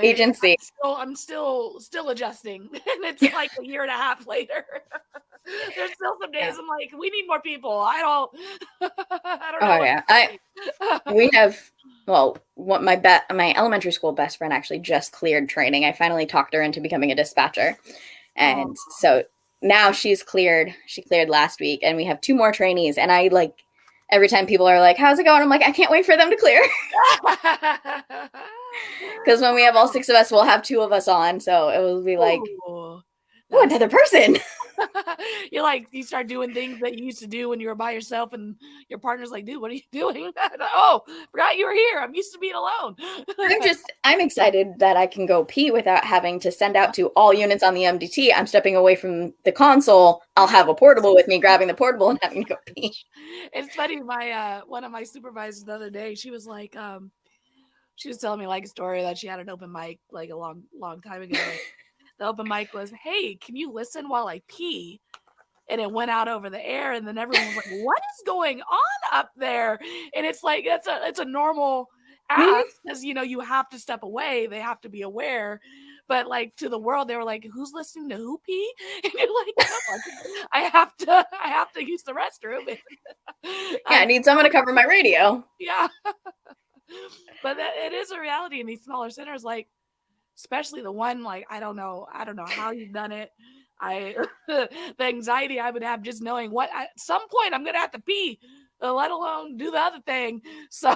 agency. I'm still adjusting, and it's like a year and a half later. There's still some days I'm like, we need more people. I don't know. Oh yeah, we have. Well, my elementary school best friend actually just cleared training. I finally talked her into becoming a dispatcher, and so now she's cleared. She cleared last week, and we have 2 more trainees. And I, like, every time people are like, "How's it going?" I'm like, I can't wait for them to clear. Because when we have all 6 of us, we'll have 2 of us on. So it will be like, another person. You're like, you start doing things that you used to do when you were by yourself, and your partner's like, dude, what are you doing? Oh, forgot you were here. I'm used to being alone. I'm excited that I can go pee without having to send out to all units on the MDT. I'm stepping away from the console. I'll have a portable with me, grabbing the portable and having to go pee. It's funny. My one of my supervisors the other day, she was like, she was telling me like a story that she had an open mic like a long time ago. The open mic was, hey, can you listen while I pee? And it went out over the air, and then everyone was like, what is going on up there? And it's like, it's a normal ask, because, you know, you have to step away. They have to be aware. But like, to the world, they were like, who's listening to who pee? And you're like, no, I have to use the restroom. I need someone to cover my radio. Yeah. But it is a reality in these smaller centers, like, especially the one, like, I don't know how you've done it. The anxiety I would have just knowing at some point I'm gonna have to pee, let alone do the other thing. So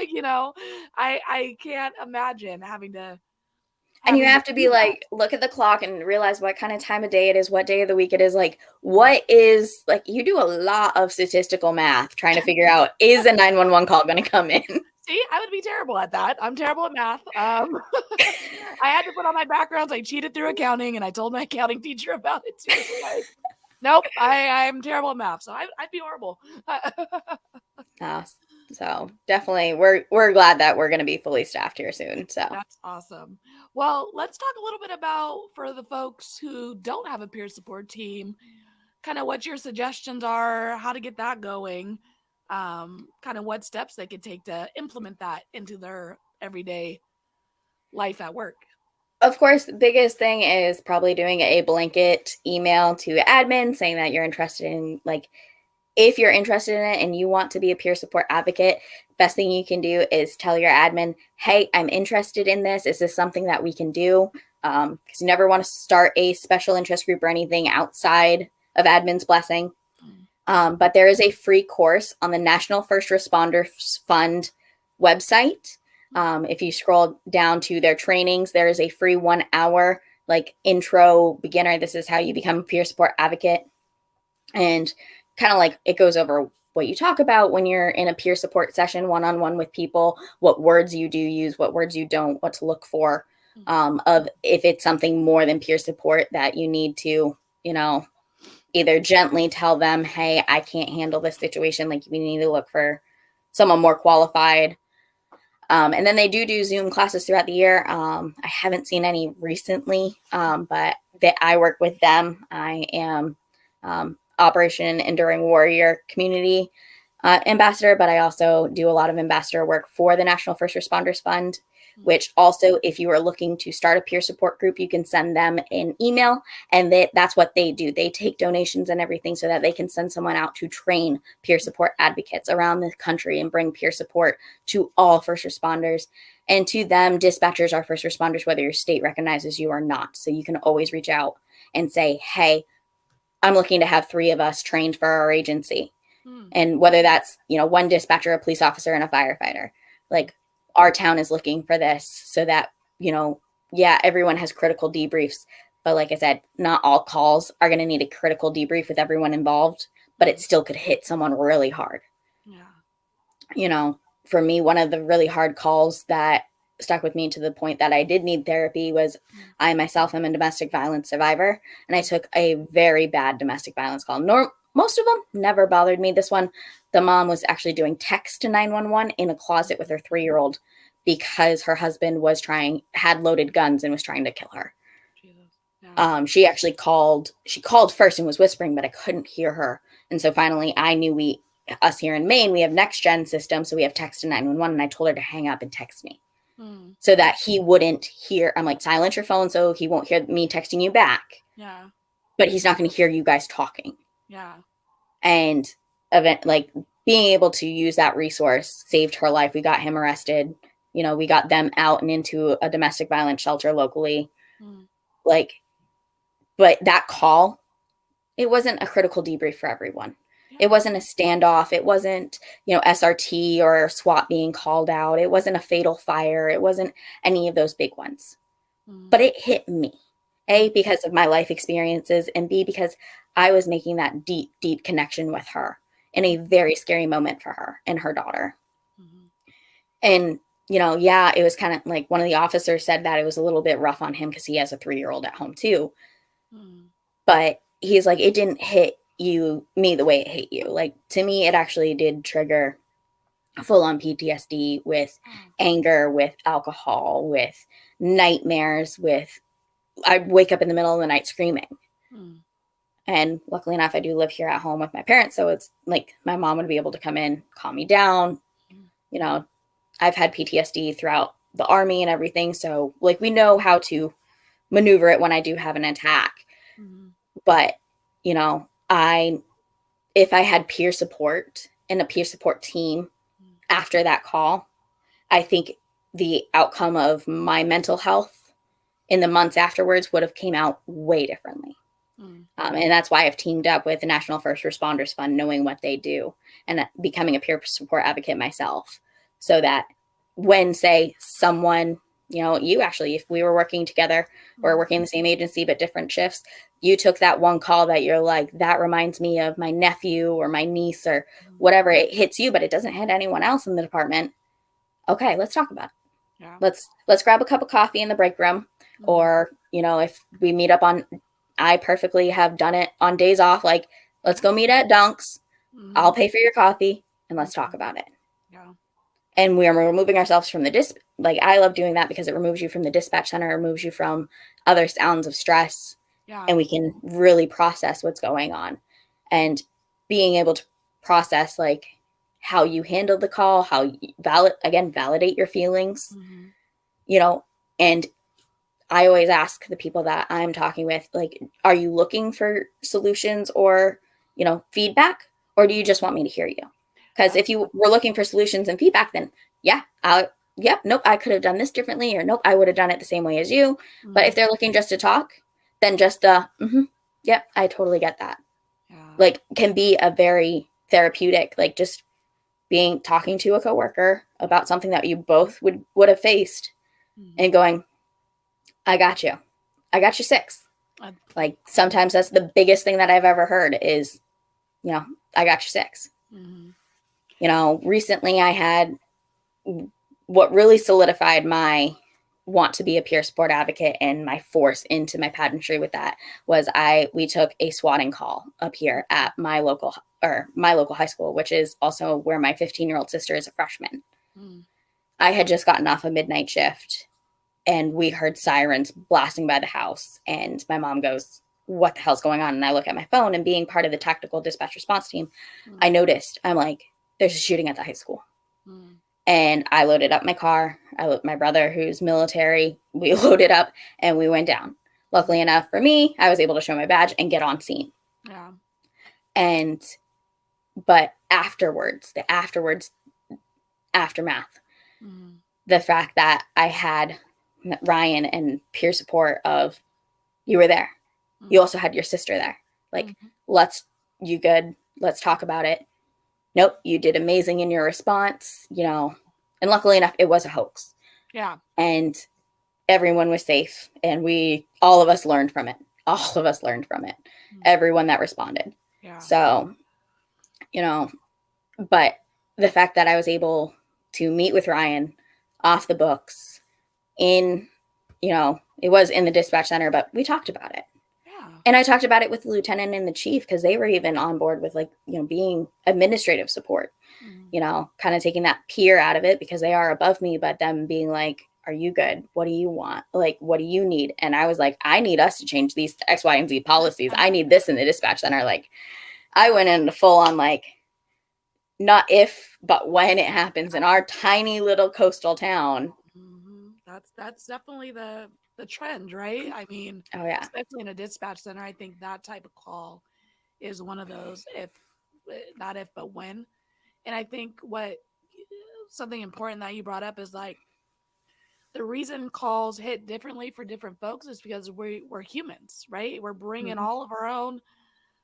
you know, I can't imagine having to. And you have to be like, look at the clock and realize what kind of time of day it is, what day of the week it is. Like, what is, like, you do a lot of statistical math trying to figure out, is a 911 call going to come in? See, I would be terrible at that. I'm terrible at math. I had to put on my backgrounds. I cheated through accounting, and I told my accounting teacher about it too. Nope, I'm terrible at math, so I'd be horrible. So definitely, we're glad that we're going to be fully staffed here soon. So that's awesome. Well, let's talk a little bit about, for the folks who don't have a peer support team, kind of what your suggestions are, how to get that going, kind of what steps they could take to implement that into their everyday life at work. Of course, the biggest thing is probably doing a blanket email to admin saying that you're interested in, like, if you're interested in it and you want to be a peer support advocate, best thing you can do is tell your admin, hey, I'm interested in this. Is this something that we can do? Because you never want to start a special interest group or anything outside of admin's blessing. But there is a free course on the National First Responders Fund website. If you scroll down to their trainings, there is a free 1 hour like intro beginner. This is how you become a peer support advocate. And kind of like it goes over what you talk about when you're in a peer support session one-on-one with people, what words you do use, what words you don't, what to look for, of if it's something more than peer support that you need to, either gently tell them, hey, I can't handle this situation. Like we need to look for someone more qualified. And then they do Zoom classes throughout the year. I haven't seen any recently, but I work with them. I am Operation Enduring Warrior Community ambassador, but I also do a lot of ambassador work for the National First Responders Fund, which also, if you are looking to start a peer support group, you can send them an email, and that's what they do. They take donations and everything so that they can send someone out to train peer support advocates around the country and bring peer support to all first responders. And to them, dispatchers are first responders, whether your state recognizes you or not. So you can always reach out and say, hey, I'm looking to have 3 of us trained for our agency. And whether that's, one dispatcher, a police officer, and a firefighter, like our town is looking for this so that, everyone has critical debriefs. But like I said, not all calls are going to need a critical debrief with everyone involved, but it still could hit someone really hard. Yeah. For me, one of the really hard calls that stuck with me to the point that I did need therapy was I myself am a domestic violence survivor, and I took a very bad domestic violence call. Most of them never bothered me. This one, the mom was actually doing text to 911 in a closet with her 3-year-old because her husband had loaded guns and was trying to kill her. Yeah. She actually called first and was whispering, but I couldn't hear her. And so finally I knew us here in Maine, we have next gen system. So we have text to 911, and I told her to hang up and text me so that he wouldn't hear. I'm like, silence your phone so he won't hear me texting you back. Yeah. But he's not going to hear you guys talking. Yeah. And being able to use that resource saved her life. We got him arrested. We got them out and into a domestic violence shelter locally. But that call, it wasn't a critical debrief for everyone. Yeah. It wasn't a standoff. It wasn't, SRT or SWAT being called out. It wasn't a fatal fire. It wasn't any of those big ones. But it hit me, A, because of my life experiences, and B, because I was making that deep, deep connection with her in a very scary moment for her and her daughter. And, it was kind of like one of the officers said that it was a little bit rough on him because he has a 3-year-old at home too. But he's like, it didn't hit me the way it hit you. Like, to me, it actually did trigger full-on PTSD with anger, with alcohol, with nightmares, I wake up in the middle of the night screaming. And luckily enough, I do live here at home with my parents. So it's like my mom would be able to come in, calm me down. I've had PTSD throughout the Army and everything. So we know how to maneuver it when I do have an attack. But, if I had peer support and a peer support team after that call, I think the outcome of my mental health in the months afterwards would have came out way differently. And that's why I've teamed up with the National First Responders Fund, knowing what they do, and becoming a peer support advocate myself, so that when, say, someone, you actually, if we were working together or working in the same agency but different shifts, you took that one call that you're like, that reminds me of my nephew or my niece or whatever, it hits you, but it doesn't hit anyone else in the department. Okay, let's talk about it. Yeah. Let's grab a cup of coffee in the break room, or, if we meet up I perfectly have done it on days off. Like, let's go meet at Dunk's. I'll pay for your coffee and let's talk about it. Yeah. and we are removing ourselves from the like, I love doing that because it removes you from the dispatch center, removes you from other sounds of stress, and we can really process what's going on. And being able to process like how you handled the call, how you validate your feelings, you know. And I always ask the people that I'm talking with, like, are you looking for solutions or, you know, feedback, or do you just want me to hear you? Because if you were looking for solutions and feedback, then nope, I could have done this differently, or nope, I would have done it the same way as you. But if they're looking just to talk, then just yep, I totally get that. Like, can be a very therapeutic, like, just talking to a coworker about something that you both would have faced, and going, I got you 6. Like, sometimes that's the biggest thing that I've ever heard is, you know, I got you 6. You know, recently I had what really solidified my want to be a peer support advocate and my force into my pageantry with that was we took a swatting call up here at my local high school, which is also where my 15-year-old sister is a freshman. I had just gotten off a midnight shift, and we heard sirens blasting by the house, and my mom goes, what the hell's going on? And I look at my phone, and being part of the tactical dispatch response team, I noticed, I'm like, there's a shooting at the high school. And I loaded up my car. My brother, who's military, we loaded up and we went down. Luckily enough for me, I was able to show my badge and get on scene. But afterwards, the aftermath, the fact that I had Ryan and peer support of, you were there. You also had your sister there. Like, you good? Let's talk about it. Nope, you did amazing in your response, you know. And luckily enough, it was a hoax. And everyone was safe, and all of us learned from it. Everyone that responded. So, you know, but the fact that I was able to meet with Ryan off the books in, you know, it was in the dispatch center, but we talked about it. And I talked about it with the lieutenant and the chief, because they were even on board with, like, you know, being administrative support, you know, kind of taking that peer out of it because they are above me, but them being like, are you good? What do you want? Like, what do you need? And I was like, I need us to change these X, Y, and Z policies. I need this in the dispatch center. Like, I went into full on, like, not if, but when it happens in our tiny little coastal town. That's definitely the trend, right? I mean, especially in a dispatch center, I think that type of call is one of those, not if, but when. And I think something important that you brought up is, like, the reason calls hit differently for different folks is because we're humans, right? We're bringing all of our own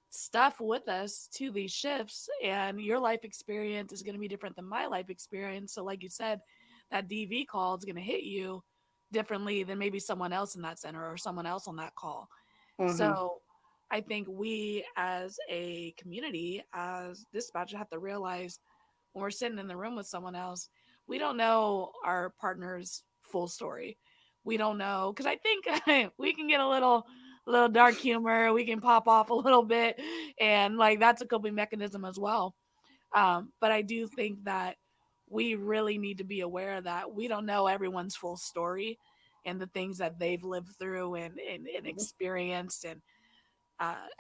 stuff with us to these shifts, and your life experience is going to be different than my life experience. So like you said, that DV call is going to hit you differently than maybe someone else in that center or someone else on that call. So I think we as a community, as dispatchers, have to realize when we're sitting in the room with someone else, we don't know our partner's full story. We don't know, because I think we can get a little dark humor. We can pop off a little bit, and, like, that's a coping mechanism as well. But I do think that we really need to be aware that we don't know everyone's full story and the things that they've lived through and experienced. And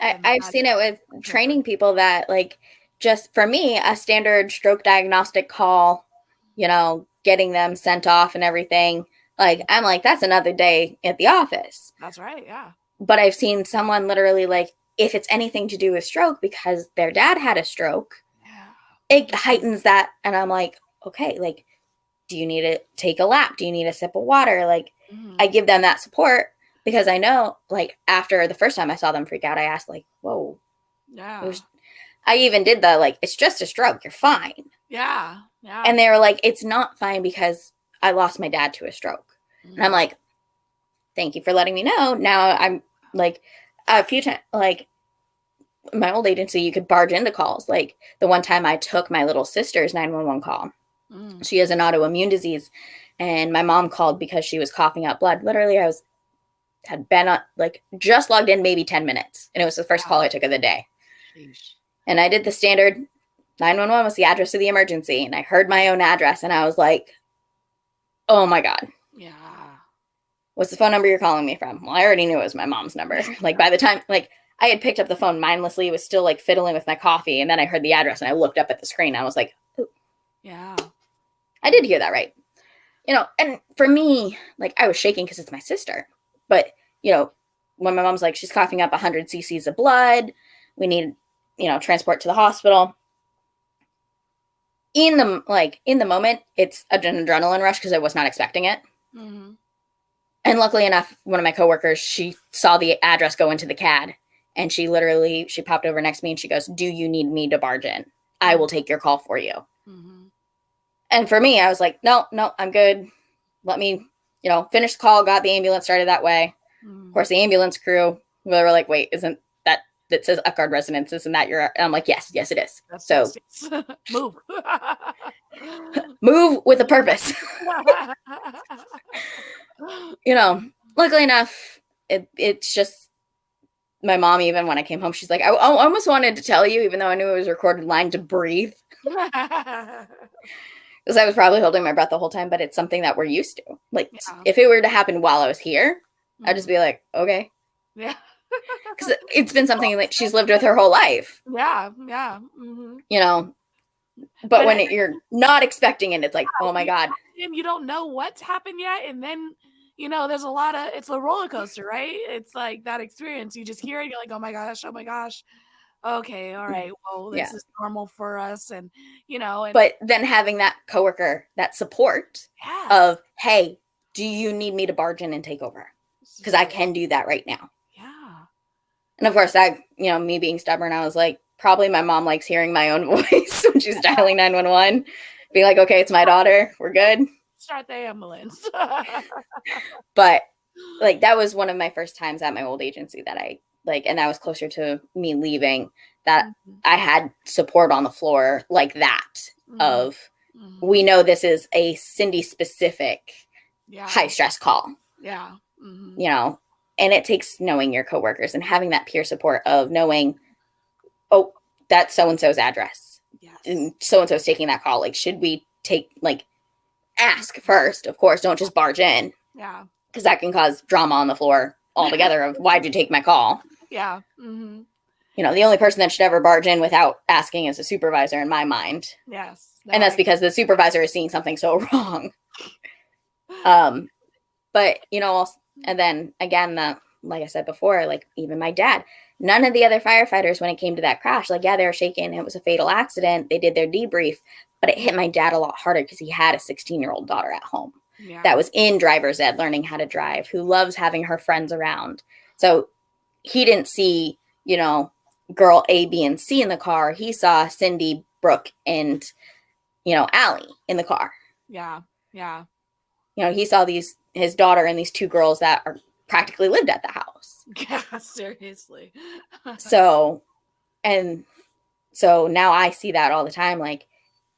I've seen it with training people that, like, just for me, a standard stroke diagnostic call, you know, getting them sent off and everything. Like, I'm like, that's another day at the office. That's right. Yeah. But I've seen someone literally, like, if it's anything to do with stroke because their dad had a stroke, it heightens that. And I'm like, okay, like, do you need to take a lap? Do you need a sip of water? Like, I give them that support because I know, like, after the first time I saw them freak out, I asked, like, whoa. I even did the, like, it's just a stroke. You're fine. Yeah. And they were like, it's not fine because I lost my dad to a stroke. And I'm like, thank you for letting me know. Now I'm like, a few times, like, my old agency, you could barge into calls. Like, the one time I took my little sister's 911 call. She has an autoimmune disease, and my mom called because she was coughing up blood. Literally, had been like, just logged in maybe 10 minutes, and it was the first call I took of the day. And I did the standard, 911 was the address of the emergency. And I heard my own address and I was like, oh my God. Yeah. What's the phone number you're calling me from? Well, I already knew it was my mom's number. Like by the time, like I had picked up the phone mindlessly, was still like fiddling with my coffee. And then I heard the address and I looked up at the screen. I was like, ooh, Yeah. I did hear that right. You know, and for me, like I was shaking because it's my sister. But, you know, when my mom's like, she's coughing up 100 cc's of blood, we need, you know, transport to the hospital. In the moment, it's an adrenaline rush because I was not expecting it. Mm-hmm. And luckily enough, one of my coworkers, she saw the address go into the CAD and she popped over next to me and she goes, do you need me to barge in? I will take your call for you. Mm-hmm. And for me, I was like, no, I'm good. Let me, you know, finish the call, got the ambulance started that way. Mm-hmm. Of course, the ambulance crew, they were like, wait, isn't that says Utgard residence? Isn't that your, and I'm like, yes, it is. That's so move. Move with a purpose. You know, luckily enough, it's just my mom, even when I came home, she's like, I almost wanted to tell you, even though I knew it was a recorded line, to breathe. Because I was probably holding my breath the whole time, but it's something that we're used to. Like, if it were to happen while I was here, I'd just be like, okay. Yeah. Because it's been something that she's lived with her whole life. Yeah. Mm-hmm. You know, but when you're not expecting it, it's like, oh my God. And you don't know what's happened yet. And then, you know, there's it's a roller coaster, right? It's like that experience. You just hear it. You're like, oh my gosh. Okay. All right. Well, this is normal for us. And, you know. But then having that coworker, that support of, hey, do you need me to barge in and take over? Because I can do that right now. Yeah. And of course, that, you know, me being stubborn, I was like, probably my mom likes hearing my own voice when she's dialing 911. Be like, okay, it's my daughter. We're good. Start the ambulance. But like, that was one of my first times at my old agency that I like, and that was closer to me leaving, that I had support on the floor like that of, we know this is a Cindy specific high stress call. Yeah. You know, and it takes knowing your coworkers and having that peer support of knowing, oh, that's so-and-so's address. Yes. And so-and-so's taking that call. Like, should we ask first? Of course, don't just barge in. Yeah. Because that can cause drama on the floor altogether of, why'd you take my call? Yeah. Mm-hmm. You know, the only person that should ever barge in without asking is a supervisor in my mind. Yes. And that's because the supervisor is seeing something so wrong. But, you know, and then again, like I said before, like even my dad, none of the other firefighters, when it came to that crash, like, yeah, they were shaking. It was a fatal accident. They did their debrief, but it hit my dad a lot harder because he had a 16-year-old daughter at home that was in driver's ed, learning how to drive, who loves having her friends around. So he didn't see, you know, girl A, B, and C in the car. He saw Cindy, Brooke, and, you know, Allie in the car. Yeah. Yeah. You know, he saw his daughter and these two girls that are practically lived at the house. Yeah, seriously. So now I see that all the time. Like,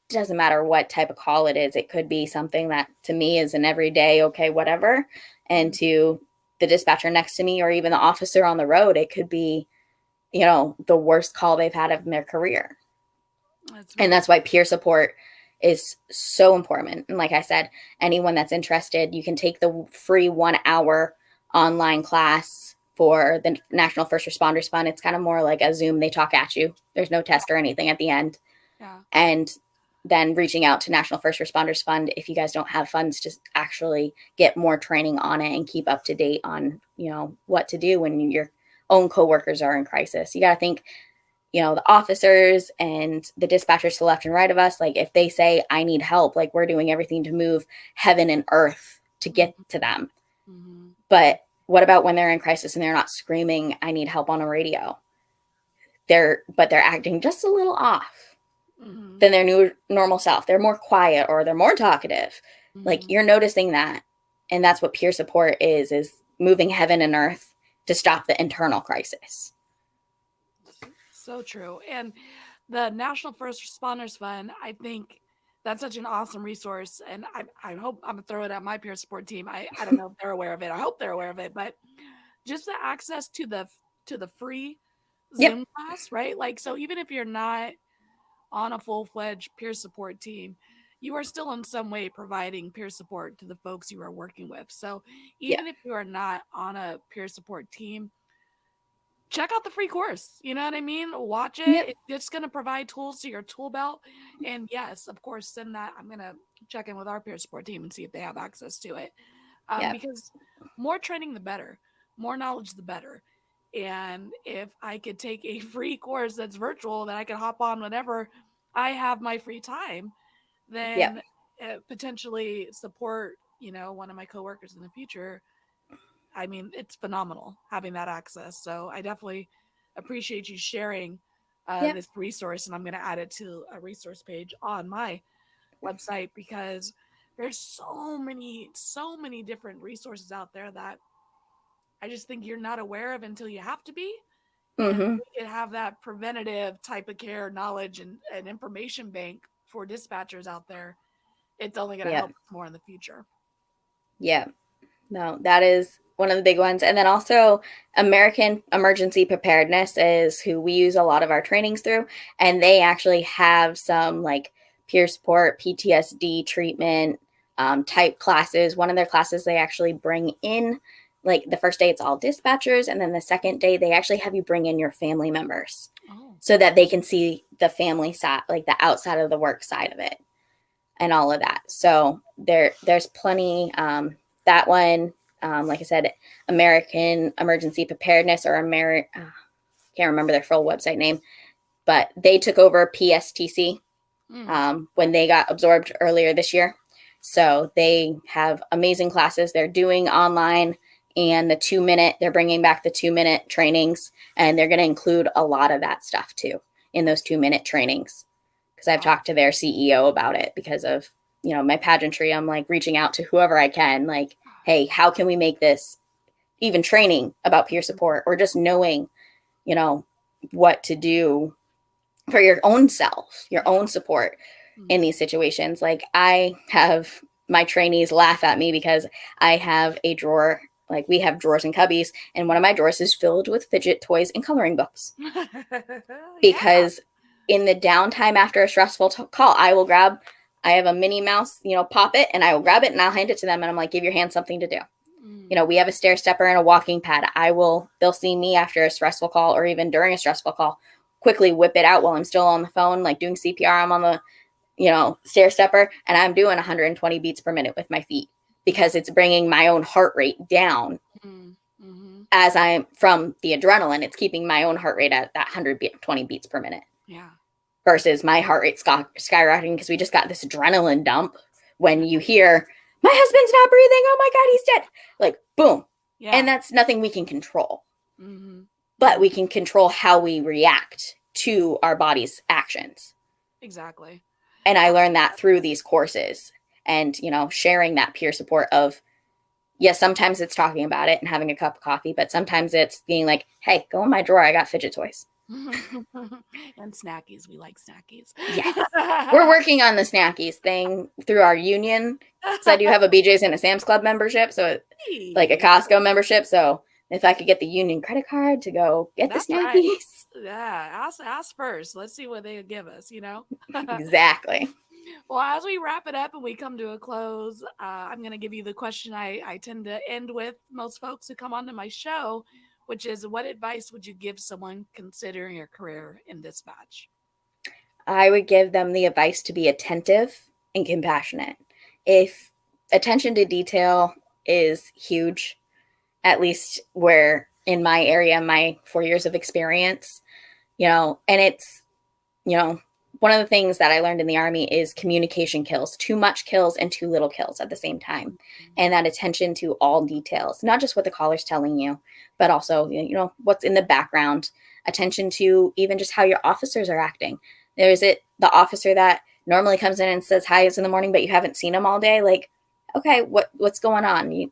it doesn't matter what type of call it is. It could be something that to me is an everyday, okay, whatever. And to the dispatcher next to me, or even the officer on the road, it could be, you know, the worst call they've had in their career. That's why peer support is so important. And like I said, anyone that's interested, you can take the free 1 hour online class for the National First Responders Fund. It's kind of more like a Zoom. They talk at you. There's no test or anything at the end. Yeah. And then reaching out to National First Responders Fund if you guys don't have funds to actually get more training on it and keep up to date on, you know, what to do when your own coworkers are in crisis. You got to think, you know, the officers and the dispatchers to the left and right of us, like if they say, I need help, like we're doing everything to move heaven and earth to get to them. Mm-hmm. But what about when they're in crisis and they're not screaming, I need help on a radio? They're acting just a little off than their new normal self. They're more quiet or they're more talkative. Like you're noticing that. And that's what peer support is moving heaven and earth to stop the internal crisis. So true. And the National First Responders Fund, I think that's such an awesome resource. And I hope I'm going to throw it at my peer support team. I don't know if they're aware of it. I hope they're aware of it. But just the access to the free Zoom class, right? Like, so even if you're not on a full-fledged peer support team, you are still in some way providing peer support to the folks you are working with. So Yeah. even if you are not on a peer support team, check out the free course. You know what I mean? Watch it. Yep. It's going to provide tools to your tool belt. And yes, of course, send that. I'm going to check in with our peer support team and see if they have access to it. Yeah. Because more training, the better. More knowledge, the better. And if I could take a free course that's virtual that I could hop on whenever I have my free time, then potentially support, one of my coworkers in the future. I mean, it's phenomenal having that access. So I definitely appreciate you sharing this resource, and I'm going to add it to a resource page on my website because there's so many different resources out there that I just think you're not aware of until you have to be. And Mm-hmm. we can have that preventative type of care knowledge and an information bank for dispatchers out there. It's only going to help us more in the future. Yeah. No, that is one of the big ones. And then also American Emergency Preparedness is who we use a lot of our trainings through. And they actually have some like peer support, PTSD treatment type classes. One of their classes, they actually bring in, like the first day it's all dispatchers. And then the second day they actually have you bring in your family members so that they can see the family side, like the outside of the work side of it and all of that. So there's plenty. That one, like I said, American Emergency Preparedness or can't remember their full website name, but they took over PSTC when they got absorbed earlier this year. So they have amazing classes they're doing online, and they're bringing back the 2-minute trainings, and they're going to include a lot of that stuff too in those 2-minute trainings. Because I've talked to their CEO about it because of, my pageantry. I'm like reaching out to whoever I can, like, hey, how can we make this even training about peer support or just knowing, what to do for your own self, your own support in these situations. Like I have my trainees laugh at me because I have a drawer, like we have drawers and cubbies, and one of my drawers is filled with fidget toys and coloring books. Because in the downtime after a stressful call, I have a Minnie Mouse, pop it, and I will grab it and I'll hand it to them. And I'm like, give your hand something to do. We have a stair stepper and a walking pad. They'll see me after a stressful call or even during a stressful call, quickly whip it out while I'm still on the phone, like doing CPR. I'm on the, stair stepper, and I'm doing 120 beats per minute with my feet because it's bringing my own heart rate down as I'm from the adrenaline. It's keeping my own heart rate at that 120 beats per minute. Yeah. Versus my heart rate skyrocketing because we just got this adrenaline dump when you hear, my husband's not breathing. Oh my God, he's dead. Like, boom. Yeah. And that's nothing we can control. But we can control how we react to our body's actions. Exactly. And I learned that through these courses and, sharing that peer support of, yes, sometimes it's talking about it and having a cup of coffee, but sometimes it's being like, hey, go in my drawer. I got fidget toys. And snackies. We like snackies. Yes. We're working on the snackies thing through our union. So I do have a BJ's and a Sam's Club membership. So like a Costco membership. So if I could get the union credit card to go get the snackies. Right. Yeah. Ask first. Let's see what they give us, Exactly. Well, as we wrap it up and we come to a close, I'm going to give you the question I tend to end with most folks who come onto my show, which is, what advice would you give someone considering a career in dispatch? I would give them the advice to be attentive and compassionate. If attention to detail is huge, at least where in my area, my 4 years of experience, and it's, one of the things that I learned in the Army is communication kills. Too much kills and too little kills at the same time. And that attention to all details, not just what the caller's telling you, but also, what's in the background. Attention to even just how your officers are acting. There's the officer that normally comes in and says hi in the morning, but you haven't seen him all day. Like, okay, what's going on?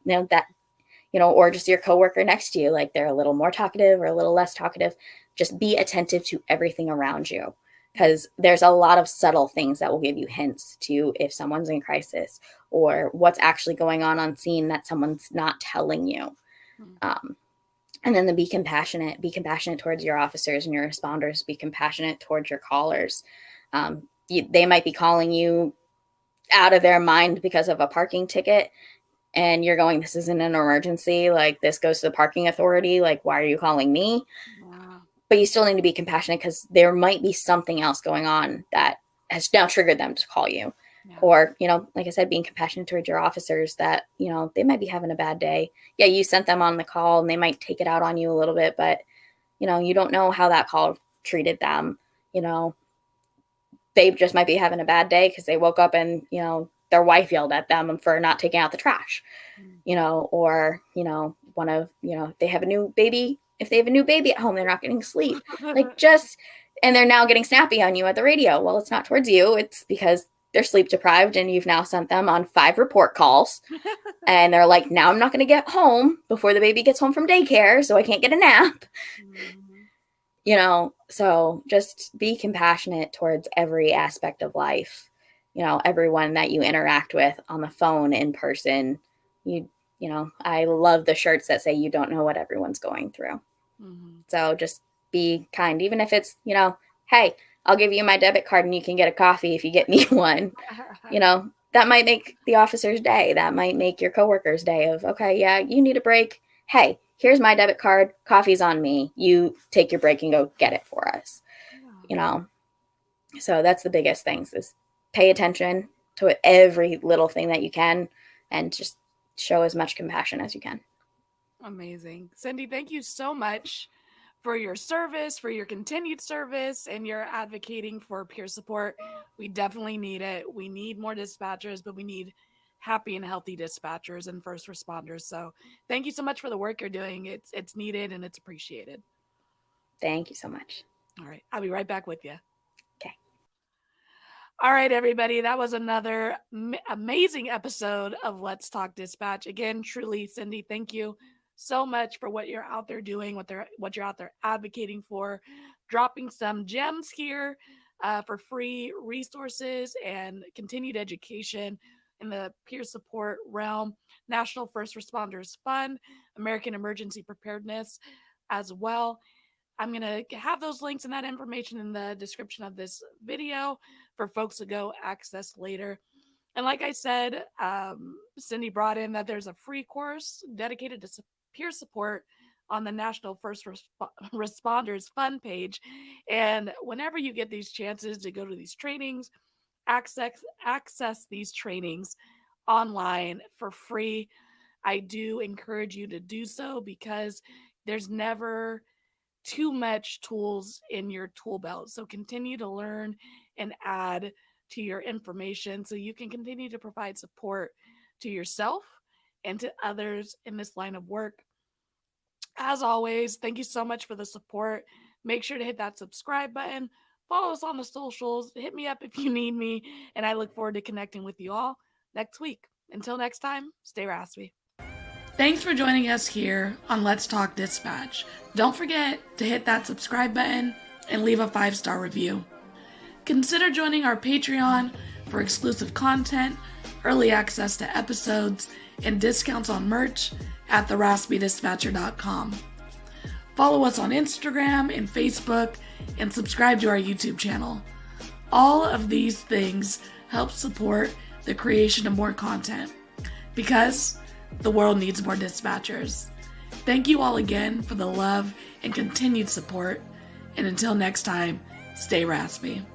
Or just your coworker next to you, like they're a little more talkative or a little less talkative. Just be attentive to everything around you. Because there's a lot of subtle things that will give you hints to if someone's in crisis or what's actually going on scene that someone's not telling you. And then be compassionate towards your officers and your responders, be compassionate towards your callers. They might be calling you out of their mind because of a parking ticket, and you're going, this isn't an emergency. Like, this goes to the parking authority. Like, why are you calling me? Wow. But you still need to be compassionate because there might be something else going on that has now triggered them to call you. Yeah. Or, like I said, being compassionate towards your officers that, they might be having a bad day. Yeah, you sent them on the call and they might take it out on you a little bit, but, you don't know how that call treated them. They just might be having a bad day because they woke up and, their wife yelled at them for not taking out the trash, or, one of, if they have a new baby at home, they're not getting sleep. And they're now getting snappy on you at the radio. Well, it's not towards you. It's because they're sleep deprived and you've now sent them on 5 report calls. And they're like, now I'm not going to get home before the baby gets home from daycare, so I can't get a nap. So just be compassionate towards every aspect of life. Everyone that you interact with on the phone, in person. I love the shirts that say you don't know what everyone's going through. Mm-hmm. So just be kind, even if it's, hey, I'll give you my debit card and you can get a coffee if you get me one. That might make the officer's day. That might make your coworker's day of, okay, yeah, you need a break. Hey, here's my debit card. Coffee's on me. You take your break and go get it for us. So that's the biggest things is pay attention to every little thing that you can and just show as much compassion as you can. Amazing. Cindy, thank you so much for your service, for your continued service, and your advocating for peer support. We definitely need it. We need more dispatchers, but we need happy and healthy dispatchers and first responders. So thank you so much for the work you're doing. It's needed and it's appreciated. Thank you so much. All right. I'll be right back with you. Okay. All right, everybody. That was another amazing episode of Let's Talk Dispatch. Again, truly, Cindy, thank you so much for what you're out there doing, what you're out there advocating for, dropping some gems here for free resources and continued education in the peer support realm, National First Responders Fund, American Emergency Preparedness as well. I'm going to have those links and that information in the description of this video for folks to go access later. And like I said, Cindy brought in that there's a free course dedicated to peer support on the National First Responders Fund page. And whenever you get these chances to go to these trainings, access these trainings online for free, I do encourage you to do so because there's never too much tools in your tool belt. So continue to learn and add to your information so you can continue to provide support to yourself and to others in this line of work. As always, thank you so much for the support. Make sure to hit that subscribe button. Follow us on the socials. Hit me up if you need me. And I look forward to connecting with you all next week. Until next time, stay raspy. Thanks for joining us here on Let's Talk Dispatch. Don't forget to hit that subscribe button and leave a 5-star review. Consider joining our Patreon for exclusive content, early access to episodes, and discounts on merch at theraspydispatcher.com. Follow us on Instagram and Facebook and subscribe to our YouTube channel. All of these things help support the creation of more content because the world needs more dispatchers. Thank you all again for the love and continued support. And until next time, stay raspy.